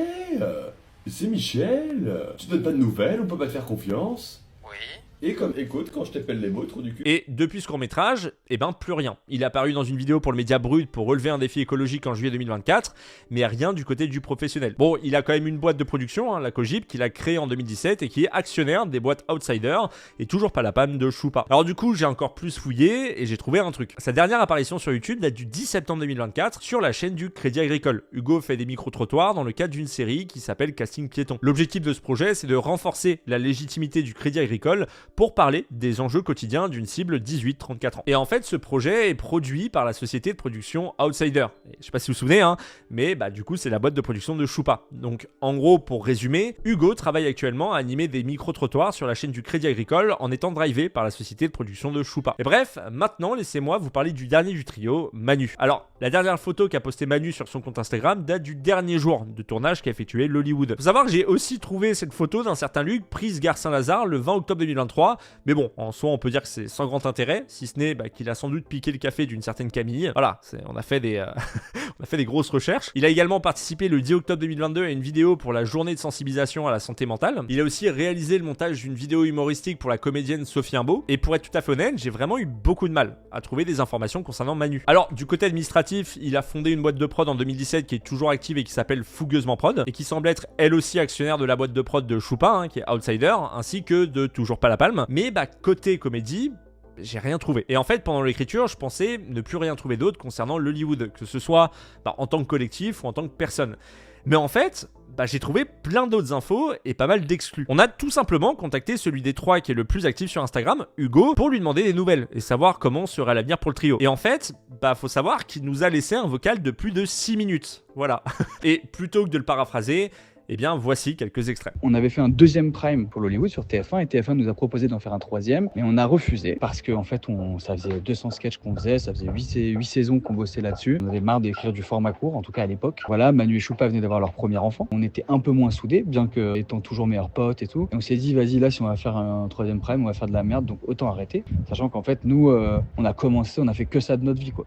c'est Michel. Tu donnes pas de nouvelles, on peut pas te faire confiance. Oui. Et comme écoute, quand je t'appelle les mots, trou du cul. Et depuis ce court-métrage, eh ben plus rien. Il est apparu dans une vidéo pour le média Brut pour relever un défi écologique en juillet 2024, mais rien du côté du professionnel. Bon, il a quand même une boîte de production, la Cogip, qu'il a créée en 2017 et qui est actionnaire des boîtes Outsider, et toujours pas la panne de Choupa. Alors du coup, j'ai encore plus fouillé et j'ai trouvé un truc. Sa dernière apparition sur YouTube date du 10 septembre 2024 sur la chaîne du Crédit Agricole. Hugo fait des micro-trottoirs dans le cadre d'une série qui s'appelle Casting Piéton. L'objectif de ce projet, c'est de renforcer la légitimité du Crédit Agricole pour parler des enjeux quotidiens d'une cible 18-34 ans. Et en fait, ce projet est produit par la société de production Outsider. Et je sais pas si vous vous souvenez, mais du coup, c'est la boîte de production de Choupa. Donc, en gros, pour résumer, Hugo travaille actuellement à animer des micro-trottoirs sur la chaîne du Crédit Agricole en étant drivé par la société de production de Choupa. Et bref, maintenant, laissez-moi vous parler du dernier du trio, Manu. Alors, la dernière photo qu'a posté Manu sur son compte Instagram date du dernier jour de tournage qu'a effectué l'Hollywood. Faut savoir que j'ai aussi trouvé cette photo d'un certain Luc prise gare Saint-Lazare le 20 octobre 2023, mais bon, en soi, on peut dire que c'est sans grand intérêt, si ce n'est qu'il a sans doute piqué le café d'une certaine Camille. Voilà, on a fait des grosses recherches. Il a également participé le 10 octobre 2022 à une vidéo pour la journée de sensibilisation à la santé mentale. Il a aussi réalisé le montage d'une vidéo humoristique pour la comédienne Sophie Imbeau. Et pour être tout à fait honnête, j'ai vraiment eu beaucoup de mal à trouver des informations concernant Manu. Alors, du côté administratif, il a fondé une boîte de prod en 2017 qui est toujours active et qui s'appelle Fougueusement Prod, et qui semble être elle aussi actionnaire de la boîte de prod de Choupa, qui est Outsider, ainsi que de Toujours pas la palme. Mais côté comédie, j'ai rien trouvé. Et en fait, pendant l'écriture, je pensais ne plus rien trouver d'autre concernant l'Hollywood, que ce soit en tant que collectif ou en tant que personne. Mais en fait, j'ai trouvé plein d'autres infos et pas mal d'exclus. On a tout simplement contacté celui des trois qui est le plus actif sur Instagram, Hugo, pour lui demander des nouvelles et savoir comment serait l'avenir pour le trio. Et en fait, faut savoir qu'il nous a laissé un vocal de plus de 6 minutes. Voilà. Et plutôt que de le paraphraser, eh bien, voici quelques extraits. On avait fait un deuxième prime pour l'Hollywood sur TF1 et TF1 nous a proposé d'en faire un troisième, mais on a refusé parce que en fait, ça faisait 200 sketchs qu'on faisait, ça faisait 8 saisons qu'on bossait là-dessus. On avait marre d'écrire du format court, en tout cas à l'époque. Voilà, Manu et Choupa venaient d'avoir leur premier enfant. On était un peu moins soudés, bien que étant toujours meilleurs potes et tout. Et on s'est dit, vas-y, là, si on va faire un troisième prime, on va faire de la merde, donc autant arrêter. Sachant qu'en fait, nous, on a commencé, on a fait que ça de notre vie, quoi.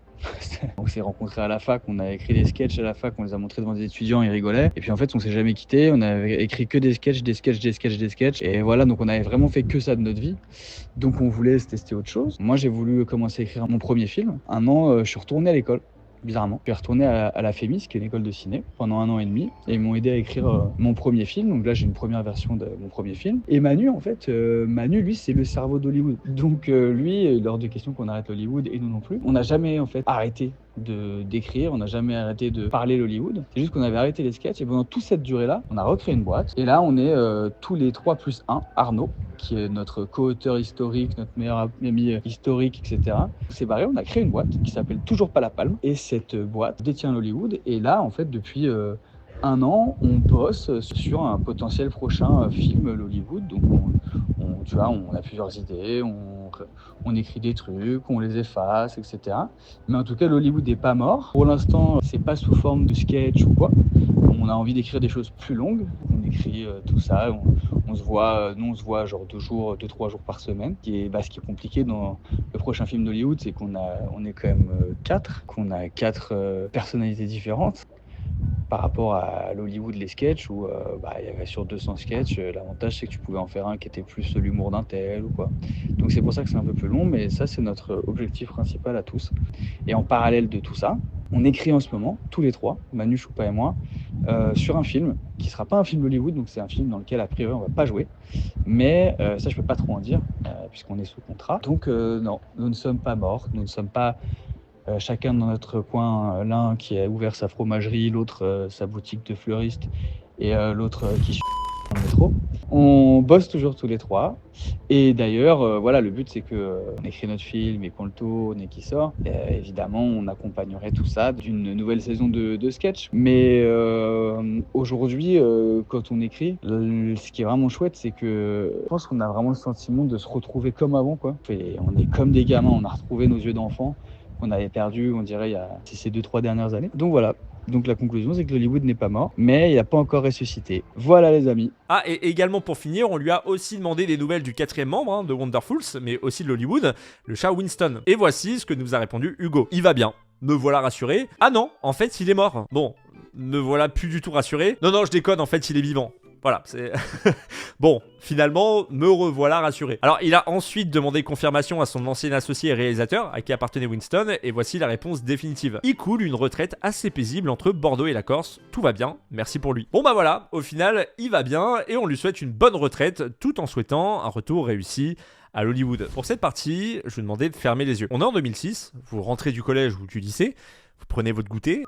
On s'est rencontrés à la fac, on a écrit des sketchs à la fac, on les a montrés devant des étudiants, ils rigolaient. Et puis en fait, on s'est jamais quitté, on avait écrit que des sketchs. Et voilà, donc on avait vraiment fait que ça de notre vie. Donc on voulait se tester autre chose. Moi, j'ai voulu commencer à écrire mon premier film. Un an, je suis retourné à l'école. Bizarrement. Je suis retourné à la FEMIS, qui est une école de ciné, pendant 1 an et demi. Et ils m'ont aidé à écrire mon premier film. Donc là, j'ai une première version de mon premier film. Et Manu, en fait, lui, c'est le cerveau d'Hollywood. Donc lui, lors des questions qu'on arrête l'Hollywood, et nous non plus, on n'a jamais, en fait, arrêté d'écrire, on n'a jamais arrêté de parler l'Hollywood. C'est juste qu'on avait arrêté les sketchs et pendant toute cette durée-là, on a recréé une boîte. Et là, on est tous les 3 plus 1, Arnaud, qui est notre co-auteur historique, notre meilleur ami historique, etc. On s'est barré, on a créé une boîte qui s'appelle Toujours pas la palme. Et cette boîte détient l'Hollywood. Et là, en fait, depuis 1 an, on bosse sur un potentiel prochain film l'Hollywood. Donc, tu vois, on a plusieurs idées, on écrit des trucs, on les efface, etc. Mais en tout cas, l'Hollywood n'est pas mort. Pour l'instant, c'est pas sous forme de sketch ou quoi. On a envie d'écrire des choses plus longues. On écrit tout ça. On se voit, nous, on se voit genre 2-3 jours par semaine. Ce qui est compliqué dans le prochain film d'Hollywood, c'est qu'on est quand même 4, qu'on a 4 personnalités différentes. Par rapport à l'Hollywood, les sketchs, où il y avait sur 200 sketchs, l'avantage c'est que tu pouvais en faire un qui était plus l'humour d'un tel ou quoi. Donc c'est pour ça que c'est un peu plus long, mais ça c'est notre objectif principal à tous. Et en parallèle de tout ça, on écrit en ce moment, tous les 3, Manu, Choupa et moi, sur un film qui sera pas un film Hollywood, donc c'est un film dans lequel a priori on va pas jouer. Mais ça je peux pas trop en dire, puisqu'on est sous contrat. Donc non, nous ne sommes pas morts, nous ne sommes pas... chacun dans notre coin, l'un qui a ouvert sa fromagerie, l'autre sa boutique de fleuriste et l'autre qui dans le métro. On bosse toujours tous les 3 et d'ailleurs voilà, le but c'est que on écrit notre film et qu'on le tourne et qu'il sort. Évidemment on accompagnerait tout ça d'une nouvelle saison de sketch. Mais aujourd'hui quand on écrit, ce qui est vraiment chouette c'est que je pense qu'on a vraiment le sentiment de se retrouver comme avant, quoi. Et on est comme des gamins, on a retrouvé nos yeux d'enfant qu'on avait perdu, on dirait, il y a ces 2-3 dernières années. Donc voilà. Donc la conclusion, c'est que l'Hollywood n'est pas mort, mais il n'a pas encore ressuscité. Voilà les amis. Ah, et également pour finir, on lui a aussi demandé des nouvelles du 4e membre de Wonderfuls, mais aussi de l'Hollywood, le chat Winston. Et voici ce que nous a répondu Hugo. Il va bien. Me voilà rassuré. Ah non, en fait, il est mort. Bon, me voilà plus du tout rassuré. Non, je déconne, en fait, il est vivant. Voilà, c'est... Bon, finalement, me revoilà rassuré. Alors, il a ensuite demandé confirmation à son ancien associé et réalisateur, à qui appartenait Winston, et voici la réponse définitive. Il coule une retraite assez paisible entre Bordeaux et la Corse, tout va bien, merci pour lui. Bon bah voilà, au final, il va bien, et on lui souhaite une bonne retraite, tout en souhaitant un retour réussi à l'Hollywood. Pour cette partie, je vous demandais de fermer les yeux. On est en 2006, vous rentrez du collège ou du lycée, vous prenez votre goûter.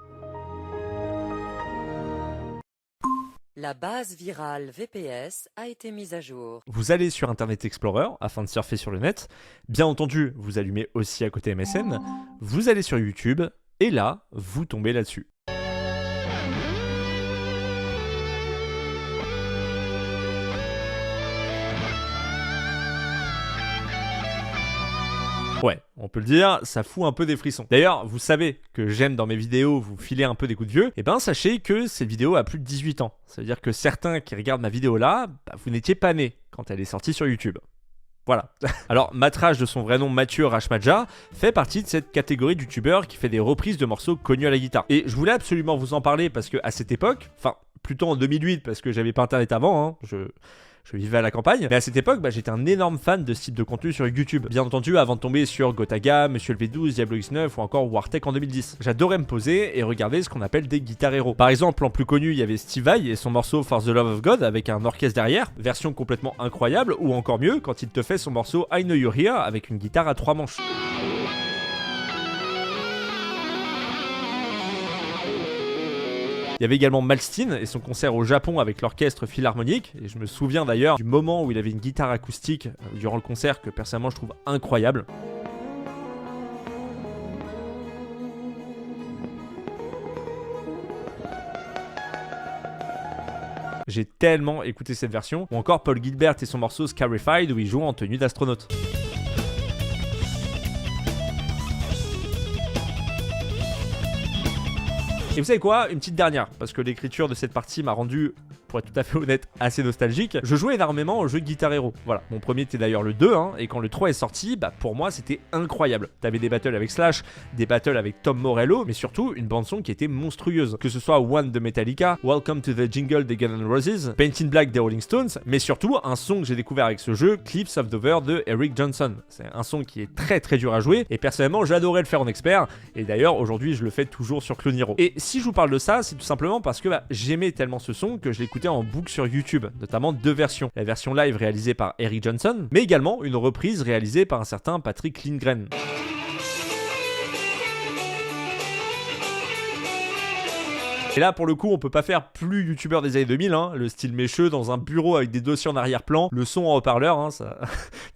La base virale VPS a été mise à jour. Vous allez sur Internet Explorer afin de surfer sur le net. Bien entendu, vous allumez aussi à côté MSN. Vous allez sur YouTube et là, vous tombez là-dessus. Ouais, on peut le dire, ça fout un peu des frissons. D'ailleurs, vous savez que j'aime dans mes vidéos vous filer un peu des coups de vieux. Et ben sachez que cette vidéo a plus de 18 ans. Ça veut dire que certains qui regardent ma vidéo là, vous n'étiez pas nés quand elle est sortie sur YouTube. Voilà. Alors, Matrach, de son vrai nom Mathieu Rachmadja, fait partie de cette catégorie de youtubeurs qui fait des reprises de morceaux connus à la guitare. Et je voulais absolument vous en parler parce que à cette époque, enfin plutôt en 2008 parce que j'avais pas internet avant, hein, je vivais à la campagne, mais à cette époque, j'étais un énorme fan de ce type de contenu sur YouTube. Bien entendu, avant de tomber sur Gotaga, Monsieur le V12, Diablo X9 ou encore Wartech en 2010. J'adorais me poser et regarder ce qu'on appelle des guitares héros. Par exemple, en plus connu, il y avait Steve Vai et son morceau For the Love of God avec un orchestre derrière, version complètement incroyable, ou encore mieux, quand il te fait son morceau I Know You're Here avec une guitare à 3 manches. Il y avait également Malmsteen et son concert au Japon avec l'orchestre philharmonique. Et je me souviens d'ailleurs du moment où il avait une guitare acoustique durant le concert que personnellement je trouve incroyable. J'ai tellement écouté cette version. Ou encore Paul Gilbert et son morceau Scarified où il joue en tenue d'astronaute. Et vous savez quoi? Une petite dernière, parce que l'écriture de cette partie m'a rendu, pour être tout à fait honnête, assez nostalgique. Je jouais énormément au jeu Guitar Hero. Voilà, mon premier était d'ailleurs le 2, hein, et quand le 3 est sorti, pour moi c'était incroyable. T'avais des battles avec Slash, des battles avec Tom Morello, mais surtout une bande-son qui était monstrueuse. Que ce soit One de Metallica, Welcome to the Jungle des Guns N' Roses, Paint in Black des Rolling Stones, mais surtout un son que j'ai découvert avec ce jeu, Cliffs of Dover de Eric Johnson. C'est un son qui est très très dur à jouer, et personnellement j'adorais le faire en expert, et d'ailleurs aujourd'hui je le fais toujours sur Cloniro. Et si je vous parle de ça, c'est tout simplement parce que j'aimais tellement ce son que je l'écoutais en boucle sur YouTube, notamment 2 versions. La version live réalisée par Eric Johnson, mais également une reprise réalisée par un certain Patrick Lindgren. Et là, pour le coup, on peut pas faire plus youtubeur des années 2000, hein, le style mécheux dans un bureau avec des dossiers en arrière-plan, le son en haut-parleur, hein, ça,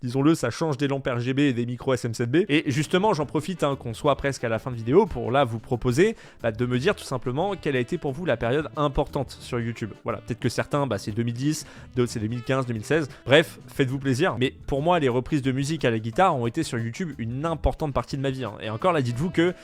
disons-le, ça change des lampes RGB et des micros SM7B. Et justement, j'en profite qu'on soit presque à la fin de vidéo pour là vous proposer de me dire tout simplement quelle a été pour vous la période importante sur YouTube. Voilà, peut-être que certains, c'est 2010, d'autres c'est 2015, 2016. Bref, faites-vous plaisir. Mais pour moi, les reprises de musique à la guitare ont été sur YouTube une importante partie de ma vie. Hein. Et encore là, dites-vous que,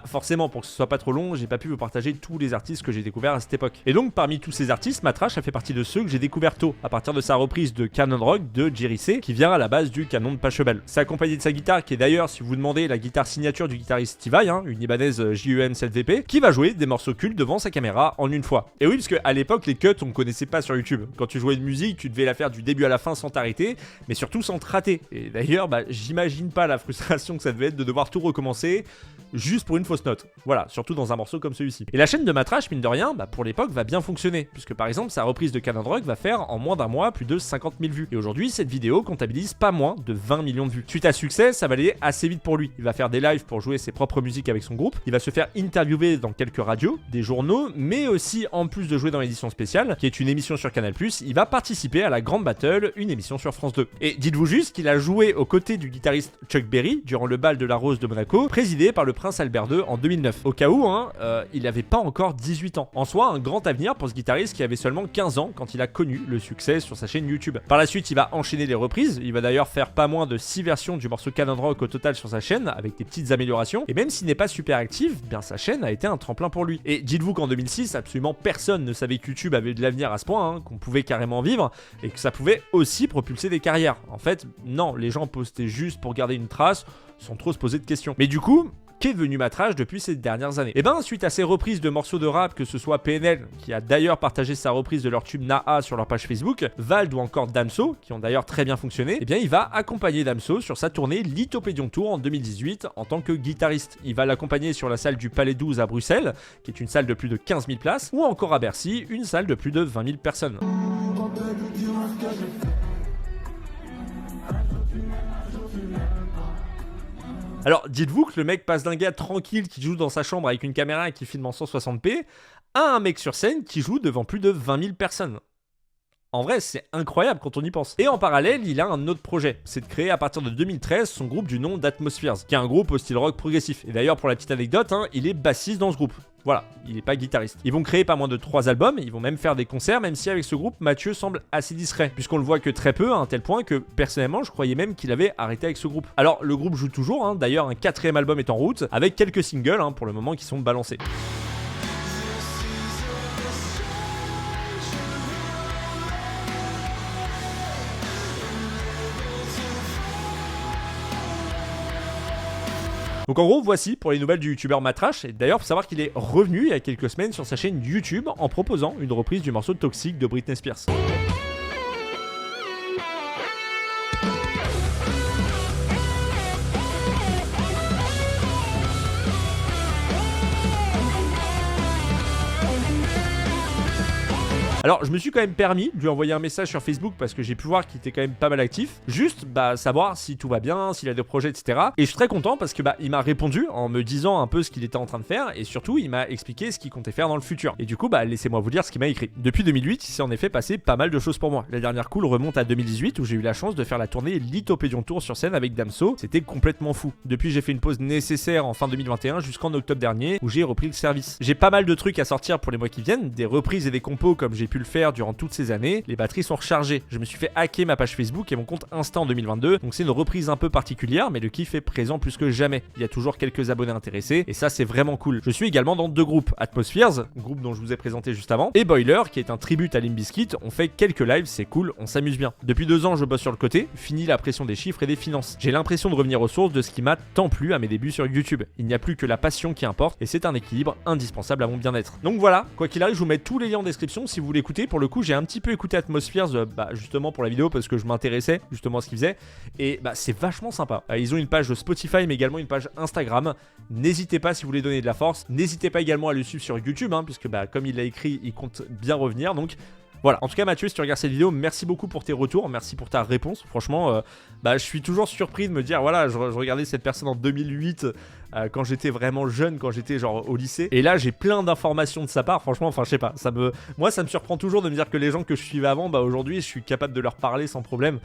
forcément, pour que ce soit pas trop long, j'ai pas pu vous partager tous les artistes que j'ai découvert à cette époque. Et donc parmi tous ces artistes, Matrach a fait partie de ceux que j'ai découvert tôt, à partir de sa reprise de Canon Rock de Jerry C, qui vient à la base du canon de Pachelbel. C'est accompagné de sa guitare, qui est d'ailleurs, si vous vous demandez, la guitare signature du guitariste Steve Vai, une Ibanez JUM 7VP, qui va jouer des morceaux cultes devant sa caméra en une fois. Et oui, parce qu'à l'époque, les cuts, on connaissait pas sur YouTube. Quand tu jouais une musique, tu devais la faire du début à la fin sans t'arrêter, mais surtout sans te rater. Et d'ailleurs, j'imagine pas la frustration que ça devait être de devoir tout recommencer juste pour une fausse note. Voilà, surtout dans un morceau comme celui-ci. Et la chaîne de Matrach, mine de rien, pour l'époque, va bien fonctionner, puisque par exemple, sa reprise de Canon Rock va faire en moins d'un mois plus de 50 000 vues. Et aujourd'hui, cette vidéo comptabilise pas moins de 20 millions de vues. Suite à succès, ça va aller assez vite pour lui. Il va faire des lives pour jouer ses propres musiques avec son groupe. Il va se faire interviewer dans quelques radios, des journaux, mais aussi, en plus de jouer dans l'édition spéciale, qui est une émission sur Canal+, il va participer à la Grande Battle, une émission sur France 2. Et dites-vous juste qu'il a joué aux côtés du guitariste Chuck Berry durant le bal de la Rose de Monaco, présidé par le prince Albert II en 2009. Au cas où, il n'avait pas encore 18 ans. En soi, un grand avenir pour ce guitariste qui avait seulement 15 ans quand il a connu le succès sur sa chaîne YouTube. Par la suite, il va enchaîner les reprises. Il va d'ailleurs faire pas moins de 6 versions du morceau Canon Rock au total sur sa chaîne, avec des petites améliorations. Et même s'il n'est pas super actif, sa chaîne a été un tremplin pour lui. Et dites-vous qu'en 2006, absolument personne ne savait que YouTube avait de l'avenir à ce point, qu'on pouvait carrément vivre, et que ça pouvait aussi propulser des carrières. En fait, non, les gens postaient juste pour garder une trace, sans trop se poser de questions. Mais du coup, qu'est devenu Matrash depuis ces dernières années. Et ben suite à ces reprises de morceaux de rap, que ce soit PNL, qui a d'ailleurs partagé sa reprise de leur tube Naa sur leur page Facebook, Vald ou encore Damso, qui ont d'ailleurs très bien fonctionné, et bien il va accompagner Damso sur sa tournée Lithopédion Tour en 2018 en tant que guitariste. Il va l'accompagner sur la salle du Palais 12 à Bruxelles, qui est une salle de plus de 15 000 places, ou encore à Bercy, une salle de plus de 20 000 personnes. Alors dites-vous que le mec passe d'un gars tranquille qui joue dans sa chambre avec une caméra et qui filme en 160p à un mec sur scène qui joue devant plus de 20 000 personnes. En vrai, c'est incroyable quand on y pense. Et en parallèle, il a un autre projet, c'est de créer à partir de 2013 son groupe du nom d'Atmospheres, qui est un groupe au style rock progressif. Et d'ailleurs, pour la petite anecdote, il est bassiste dans ce groupe. Voilà, il n'est pas guitariste. Ils vont créer pas moins de 3 albums, ils vont même faire des concerts, même si avec ce groupe, Mathieu semble assez discret, puisqu'on le voit que très peu, à un tel point que, personnellement, je croyais même qu'il avait arrêté avec ce groupe. Alors, le groupe joue toujours, d'ailleurs, un 4e album est en route, avec quelques singles, pour le moment, qui sont balancés. Donc en gros, voici pour les nouvelles du youtubeur Matrash. Et d'ailleurs, faut savoir qu'il est revenu il y a quelques semaines sur sa chaîne YouTube en proposant une reprise du morceau Toxic de Britney Spears. Alors je me suis quand même permis de lui envoyer un message sur Facebook parce que j'ai pu voir qu'il était quand même pas mal actif. Juste savoir si tout va bien, s'il a des projets, etc. Et je suis très content parce que il m'a répondu en me disant un peu ce qu'il était en train de faire. Et surtout il m'a expliqué ce qu'il comptait faire dans le futur. Et du coup laissez-moi vous dire ce qu'il m'a écrit. Depuis 2008 il s'est en effet passé pas mal de choses pour moi. La dernière cool remonte à 2018 où j'ai eu la chance de faire la tournée Lithopédion Tour sur scène avec Damso. C'était complètement fou. Depuis j'ai fait une pause nécessaire en fin 2021 jusqu'en octobre dernier où j'ai repris le service. J'ai pas mal de trucs à sortir pour les mois qui viennent. Des reprises et des compos comme j'ai pu le faire durant toutes ces années. Les batteries sont rechargées. Je me suis fait hacker ma page Facebook et mon compte Insta en 2022. Donc c'est une reprise un peu particulière, mais le kiff est présent plus que jamais. Il y a toujours quelques abonnés intéressés et ça c'est vraiment cool. Je suis également dans 2 groupes. Atmospheres, groupe dont je vous ai présenté juste avant, et Boiler, qui est un tribute à Limp Bizkit. On fait quelques lives, c'est cool, on s'amuse bien. Depuis 2 ans, je bosse sur le côté, fini la pression des chiffres et des finances. J'ai l'impression de revenir aux sources de ce qui m'a tant plu à mes débuts sur YouTube. Il n'y a plus que la passion qui importe et c'est un équilibre indispensable à mon bien-être. Donc voilà, quoi qu'il arrive, je vous mets tous les liens en description si vous voulez écouter. Pour le coup, j'ai un petit peu écouté Atmospheres justement pour la vidéo parce que je m'intéressais justement à ce qu'ils faisaient et c'est vachement sympa. Ils ont une page Spotify mais également une page Instagram. N'hésitez pas si vous voulez donner de la force. N'hésitez pas également à le suivre sur YouTube puisque comme il l'a écrit, il compte bien revenir. Donc voilà, en tout cas Mathieu, si tu regardes cette vidéo, merci beaucoup pour tes retours, merci pour ta réponse. Franchement, je suis toujours surpris de me dire, voilà, je regardais cette personne en 2008 quand j'étais vraiment jeune, quand j'étais genre au lycée. Et là, j'ai plein d'informations de sa part, franchement, je sais pas, moi ça me surprend toujours de me dire que les gens que je suivais avant, aujourd'hui, je suis capable de leur parler sans problème.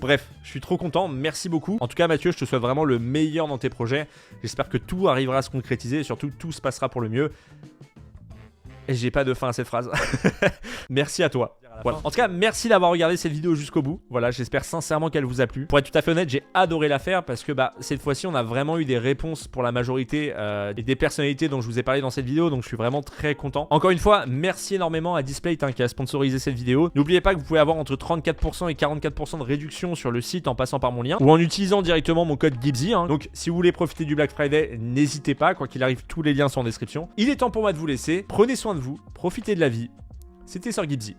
Bref, je suis trop content, merci beaucoup. En tout cas Mathieu, je te souhaite vraiment le meilleur dans tes projets. J'espère que tout arrivera à se concrétiser et surtout tout se passera pour le mieux. Et j'ai pas de fin à cette phrase. Merci à toi. Voilà. En tout cas, merci d'avoir regardé cette vidéo jusqu'au bout. Voilà, j'espère sincèrement qu'elle vous a plu. Pour être tout à fait honnête, j'ai adoré la faire parce que cette fois-ci, on a vraiment eu des réponses pour la majorité et des personnalités dont je vous ai parlé dans cette vidéo. Donc, je suis vraiment très content. Encore une fois, merci énormément à Displate qui a sponsorisé cette vidéo. N'oubliez pas que vous pouvez avoir entre 34% et 44% de réduction sur le site en passant par mon lien ou en utilisant directement mon code Gibzy. Donc, si vous voulez profiter du Black Friday, n'hésitez pas. Quoi qu'il arrive, tous les liens sont en description. Il est temps pour moi de vous laisser. Prenez soin de vous, profitez de la vie. C'était Sir Gibzy.